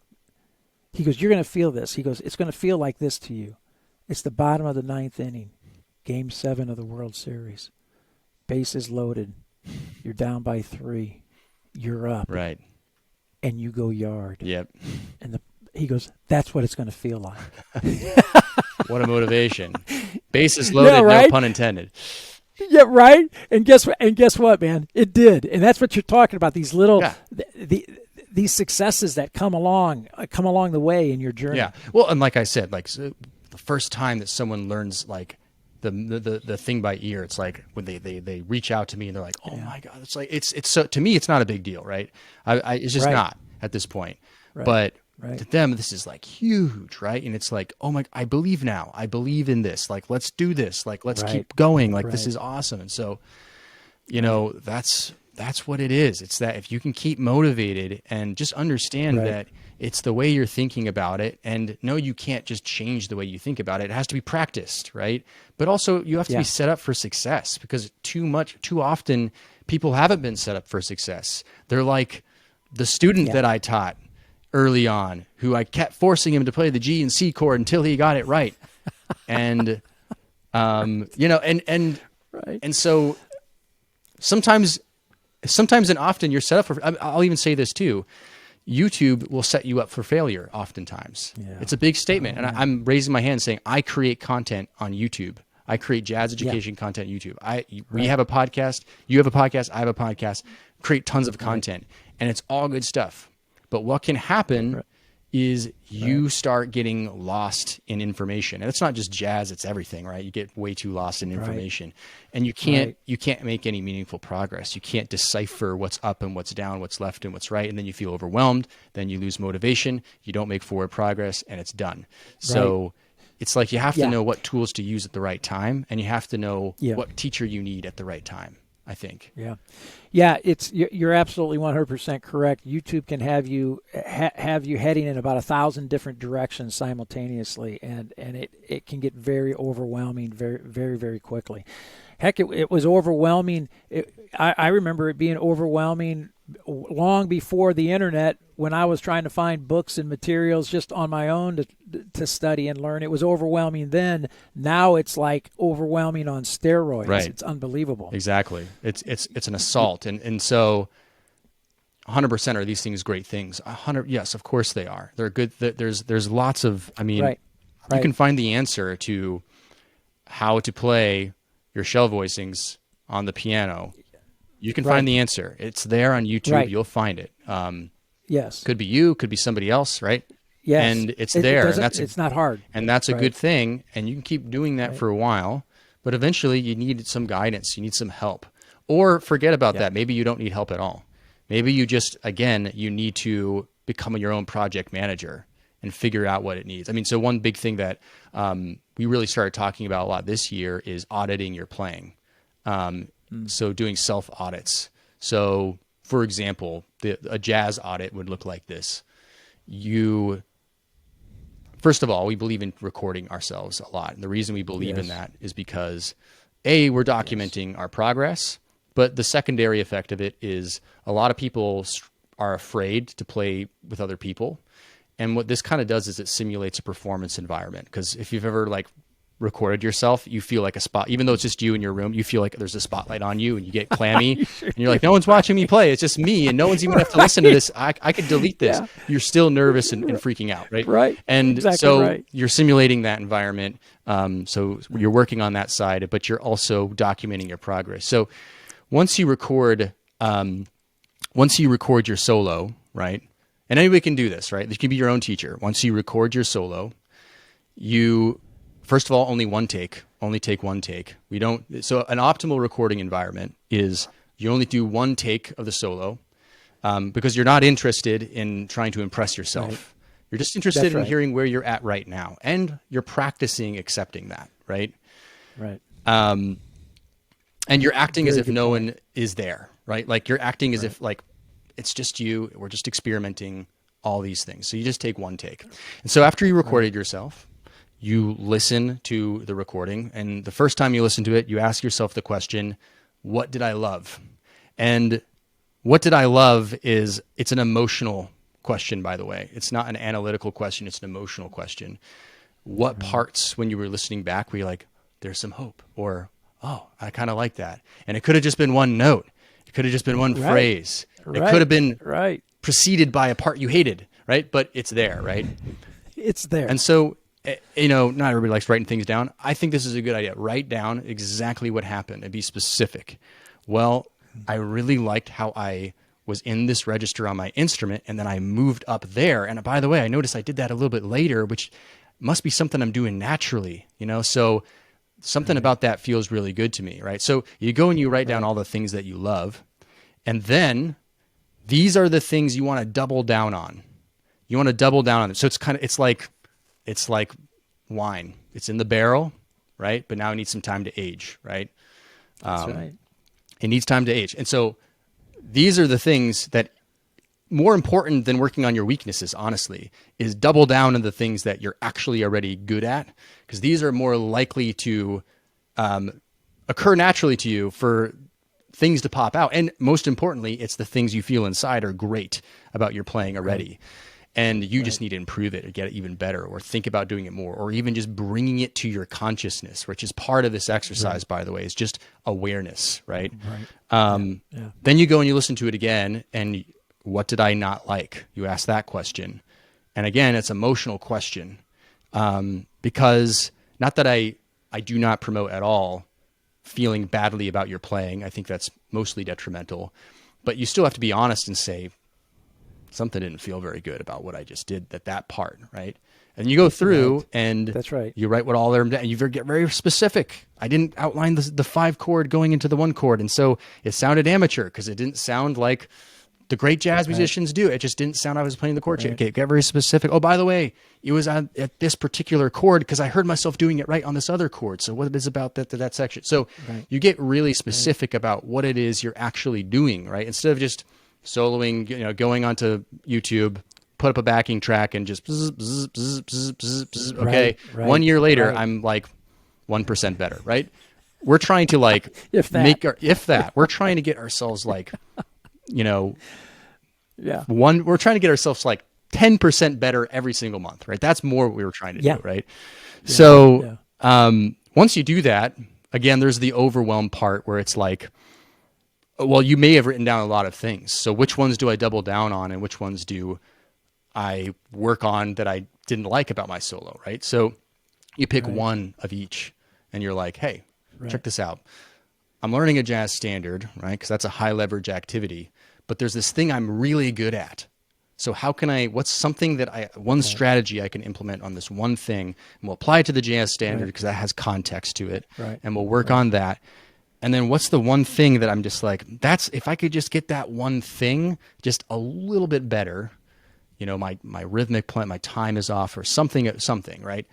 he goes, "You're going to feel this." He goes, "It's going to feel like this to you. It's the bottom of the 9th inning, Game 7 of the World Series. Base is loaded. You're down by 3. You're up. Right. And you go yard." Yep. And he goes, "That's what it's going to feel like." What a motivation. Base is loaded, no pun intended. Yeah, right. And guess what, man? It did. And that's what you're talking about. These little, these successes that come along the way in your journey. Yeah. Well, and like I said, like the first time that someone learns like the thing by ear, it's like when they reach out to me and they're like, "Oh my God," it's like it's so, to me it's not a big deal, right? It's just not at this point. Right. But To them, this is like huge, right? And it's like, oh my, I believe now. I believe in this. Like, let's do this. Like, let's keep going. Like, this is awesome. And so, you know, that's what it is. It's that if you can keep motivated and just understand that it's the way you're thinking about it. And no, you can't just change the way you think about it. It has to be practiced, right? But also you have to be set up for success, because too often people haven't been set up for success. They're like the student that I taught early on, who I kept forcing him to play the G and C chord until he got it right. And, you know, and so sometimes and often you're set up for, I'll even say this too, YouTube will set you up for failure oftentimes. It's a big statement. And I'm raising my hand saying, I create content on YouTube. I create jazz education content on YouTube. We have a podcast, you have a podcast, I have a podcast, create tons of content, and it's all good stuff. But what can happen is you start getting lost in information. And it's not just jazz, it's everything, right? You get way too lost in information, and you can't make any meaningful progress. You can't decipher what's up and what's down, what's left and what's right. And then you feel overwhelmed, then you lose motivation, you don't make forward progress, and it's done. So it's like you have to know what tools to use at the right time, and you have to know what teacher you need at the right time, I think. Yeah, you're absolutely 100% correct. YouTube can have you heading in about 1,000 different directions simultaneously, and it can get very overwhelming very, very, very quickly. Heck, it was overwhelming. I remember it being overwhelming long before the internet, when I was trying to find books and materials just on my own to study and learn. It was overwhelming then. Now it's like overwhelming on steroids. It's unbelievable. Exactly. It's an assault. And so 100% are these things great things? 100, yes, of course they are. They're good. There's lots of, I mean, you can find the answer to how to play your shell voicings on the piano. You can find the answer. It's there on YouTube. You'll find it. Yes. Could be you, could be somebody else, right? Yes. And it's there. It's not hard. And that's a good thing. And you can keep doing that for a while, but eventually you need some guidance. You need some help. Or forget about that. Maybe you don't need help at all. Maybe you just, again, you need to become your own project manager and figure out what it needs. I mean, so one big thing that we really started talking about a lot this year is auditing your playing. So doing self-audits. So, for example, a jazz audit would look like this. First of all, we believe in recording ourselves a lot. And the reason we believe in that is because, A, we're documenting our progress, but the secondary effect of it is a lot of people are afraid to play with other people. And what this kind of does is it simulates a performance environment. Because if you've ever recorded yourself, you feel like a spot, even though it's just you in your room, you feel like there's a spotlight on you and you get clammy and you're like, no one's watching me play. It's just me, and no one's even have to listen to this. I could delete this. You're still nervous and freaking out. Right. And you're simulating that environment. So you're working on that side, but you're also documenting your progress. So once you record your solo, right. And anybody can do this, right? You can be your own teacher. Once you record your solo, first of all, only take one take. So an optimal recording environment is you only do one take of the solo, because you're not interested in trying to impress yourself. You're just interested in hearing where you're at right now, and you're practicing accepting that, right? And you're acting as if no one is there, right? Like you're acting as if it's just you, we're just experimenting, all these things. So you just take one take. And so after you recorded yourself, you listen to the recording, and the first time you listen to it, you ask yourself the question, what did I love? And what did I love it's an emotional question, by the way. It's not an analytical question. It's an emotional question. What parts, when you were listening back, were you like, there's some hope, or, oh, I kind of like that. And it could have just been one note. It could have just been one phrase. It could have been preceded by a part you hated, right? But it's there, right? It's there. And so, not everybody likes writing things down. I think this is a good idea. Write down exactly what happened and be specific. Well, I really liked how I was in this register on my instrument, and then I moved up there. And by the way, I noticed I did that a little bit later, which must be something I'm doing naturally, so something about that feels really good to me, right? So you go and you write down all the things that you love, and then these are the things you want to double down on. you want to double down on it. So it's like wine. It's in the barrel, right? But now it needs some time to age, right? That's right. It needs time to age. And so these are the things that more important than working on your weaknesses, honestly, is double down on the things that you're actually already good at, because these are more likely to occur naturally to you for things to pop out. And most importantly, it's the things you feel inside are great about your playing already. Right. And you just need to improve it or get it even better, or think about doing it more, or even just bringing it to your consciousness, which is part of this exercise, by the way, is just awareness, right? Then you go and you listen to it again, and what did I not like? You ask that question. And again, it's an emotional question, because not that I do not promote at all feeling badly about your playing. I think that's mostly detrimental, but you still have to be honest and say, something didn't feel very good about what I just did, that part, right? And you go through and that's right. You write what all them down. You get very specific. I didn't outline the 5 chord going into the 1 chord. And so it sounded amateur because it didn't sound like the great jazz musicians do. It just didn't sound like I was playing the chord. Okay, get very specific. Oh, by the way, it was at this particular chord because I heard myself doing it right on this other chord. So what it is about that section. So you get really specific about what it is you're actually doing, right? Instead of just soloing, going onto YouTube, put up a backing track and just bzz, bzz, bzz, bzz, bzz, bzz. Okay. 1 year later, I'm like 1% better, right? We're trying to if that. We're trying to get ourselves we're trying to get ourselves 10% better every single month, right? That's more what we were trying to do, right? Yeah. So once you do that, again, there's the overwhelm part where it's well, you may have written down a lot of things. So which ones do I double down on, and which ones do I work on that I didn't like about my solo, right? So you pick one of each, and you're like, hey, check this out. I'm learning a jazz standard, right? Because that's a high leverage activity. But there's this thing I'm really good at. So how can what's something that one strategy I can implement on this one thing, and we'll apply it to the jazz standard because that has context to it. And we'll work on that. And then what's the one thing that I'm just if I could just get that one thing just a little bit better, my rhythmic plan, my time is off or something, right?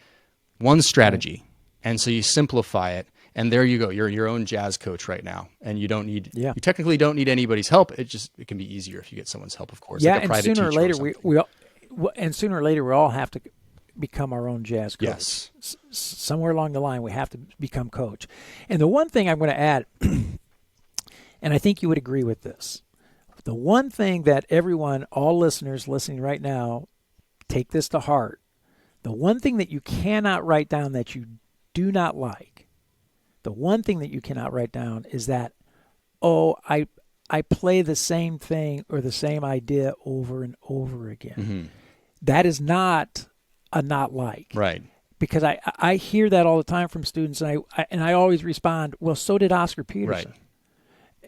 One strategy. And so you simplify it. And there you go. You're your own jazz coach right now. And you don't need, you technically don't need anybody's help. It can be easier if you get someone's help, of course. Yeah. Like a And private sooner or later, teacher we all have to become our own jazz coach. Yes. Somewhere along the line, we have to become coach. And the one thing I'm going to add, and I think you would agree with this, the one thing that all listeners listening right now, take this to heart. The one thing that you cannot write down that you do not like, the one thing that you cannot write down is that, I play the same thing or the same idea over and over again. Mm-hmm. That is not a not like. Right. Because I hear that all the time from students, and I always respond, well, so did Oscar Peterson.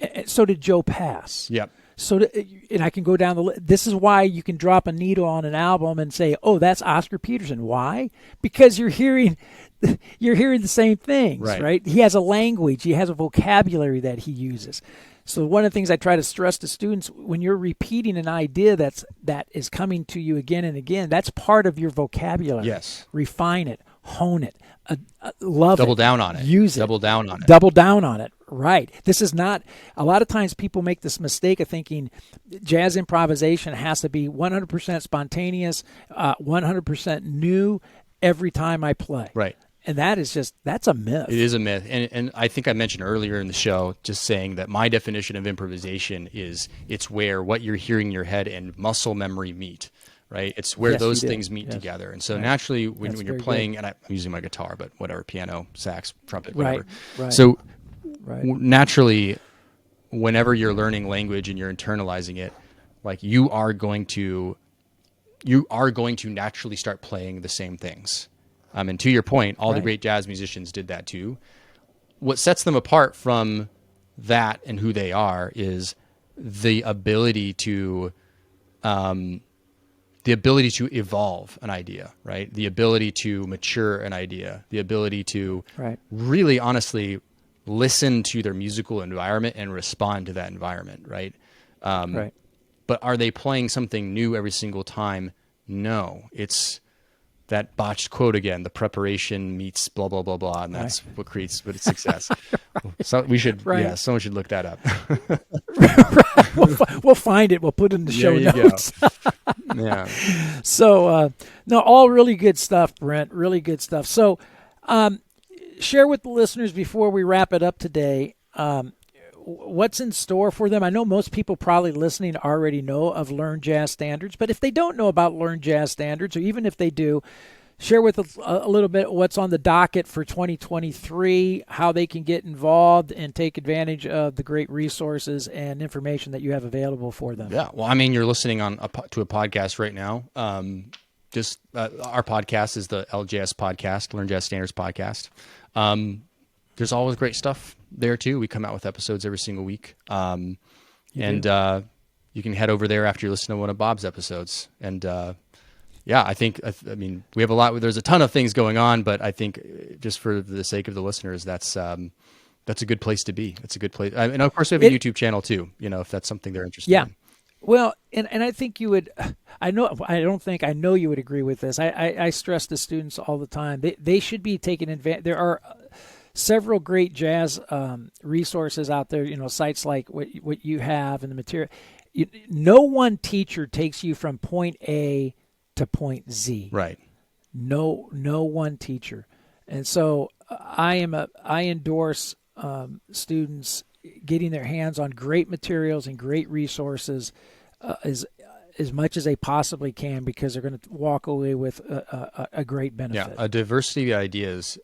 Right. So did Joe Pass. Yep. And I can go down the list. This is why you can drop a needle on an album and say, oh, that's Oscar Peterson. Why? Because you're hearing the same things, right? He has a language. He has a vocabulary that he uses. So one of the things I try to stress to students, when you're repeating an idea that is coming to you again and again, that's part of your vocabulary. Yes. Refine it, hone it, love Double it. down on it. Use it. Double down on it. Double down on it. Right. This is not, a lot of times people make this mistake of thinking jazz improvisation has to be 100% spontaneous, 100% new every time I play. Right. And that's a myth. It is a myth. And I think I mentioned earlier in the show, just saying that my definition of improvisation is it's where what you're hearing in your head and muscle memory meet, right? It's where those things meet together. And so naturally when you're playing, and I'm using my guitar, but whatever, piano, sax, trumpet, whatever. Right. So naturally, whenever you're learning language and you're internalizing it, you are going to naturally start playing the same things. And to your point, all the great jazz musicians did that too. What sets them apart from that and who they are is the ability to evolve an idea, right? The ability to mature an idea, the ability to really honestly listen to their musical environment and respond to that environment, right? But are they playing something new every single time? no, it's that botched quote again, the preparation meets blah, blah, blah, blah. And that's what creates success. So we should, someone should look that up. We'll find it. We'll put it in the show notes. Yeah. So, no, all really good stuff, Brent, really good stuff. So, share with the listeners before we wrap it up today, what's in store for them. I know most people probably listening already know of Learn Jazz Standards, but if they don't know about Learn Jazz Standards, or even if they do, share with us a little bit what's on the docket for 2023, how they can get involved and take advantage of the great resources and information that you have available for them. Yeah, well, I mean, you're listening to a podcast right now. Our podcast is the LJS podcast, Learn Jazz Standards podcast. There's always great stuff there too. We come out with episodes every single week. You can head over there after you listen to one of Bob's episodes. And I mean, we have a lot. There's a ton of things going on, but I think just for the sake of the listeners, that's a good place to be. It's a good place. And of course, we have a YouTube channel too, if that's something they're interested in. Well, and I think you would, I know you would agree with this. I stress to students all the time, they should be taking advantage. There are several great jazz resources out there, sites like what you have and the material. No one teacher takes you from point A to point Z. Right. No one teacher. And so I endorse students getting their hands on great materials and great resources as much as they possibly can, because they're going to walk away with a great benefit. Yeah, a diversity of ideas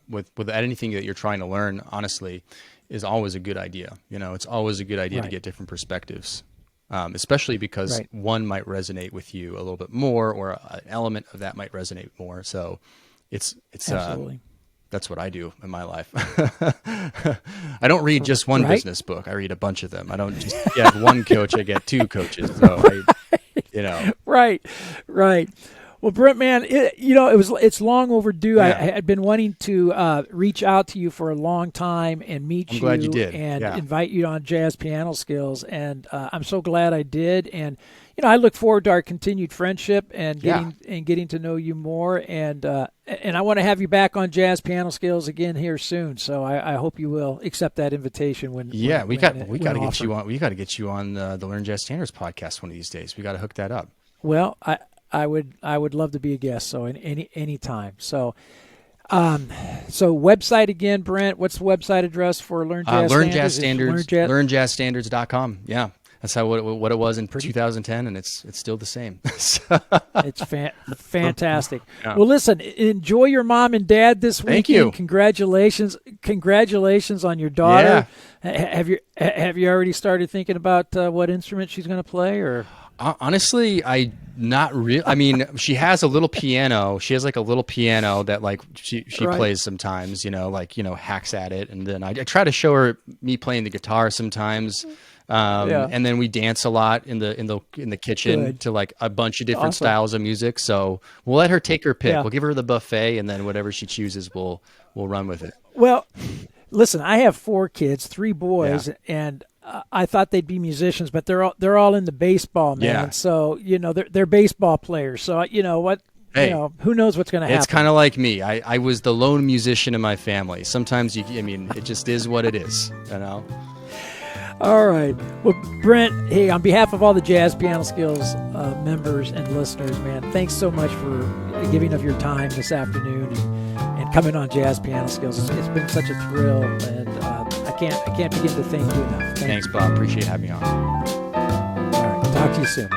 with anything that you're trying to learn, honestly, is always a good idea. It's always a good idea to get different perspectives, especially because one might resonate with you a little bit more, or an element of that might resonate more. So it's absolutely. That's what I do in my life. I don't read just one business book. I read a bunch of them. I don't just get one coach. I get two coaches. So Right. Well, Brent, man, it's long overdue. Yeah. I had been wanting to reach out to you for a long time and meet you. I'm glad you did. And invite you on JazzPianoSkills, and I'm so glad I did. And I look forward to our continued friendship and getting to know you more. And I want to have you back on JazzPianoSkills again here soon. So I hope you will accept that invitation when. Yeah, we got to get you on. We got to get you on the Learn Jazz Standards podcast one of these days. We got to hook that up. Well, I would love to be a guest. So any time. So. So website again, Brent. What's the website address for Learn Jazz Learn Standards? Jazz Standards. LearnJazzStandards.com. Yeah. That's what it was in 2010, and it's still the same. It's fantastic. Yeah. Well, listen, enjoy your mom and dad this weekend. Thank you. Congratulations on your daughter. Yeah. Have you already started thinking about what instrument she's going to play, or? Honestly, not really. I mean, she has a little piano. She has like a little piano that she plays sometimes. Hacks at it, and then I try to show her me playing the guitar sometimes. And then we dance a lot in the kitchen to like a bunch of different styles of music. So we'll let her take her pick. Yeah. We'll give her the buffet, and then whatever she chooses, we'll run with it. Well, listen, I have 4 kids, 3 boys, and I thought they'd be musicians, but they're all in the baseball, man. Yeah. So they're baseball players. So what. Hey, who knows what's going to happen? It's kind of like me. I was the lone musician in my family. Sometimes it just is what it is. All right. Well, Brent, hey, on behalf of all the JazzPianoSkills members and listeners, man, thanks so much for giving of your time this afternoon and coming on JazzPianoSkills. It's been such a thrill, and I can't begin to thank you enough. Thanks, Bob. Appreciate having me on. All right. Talk to you soon.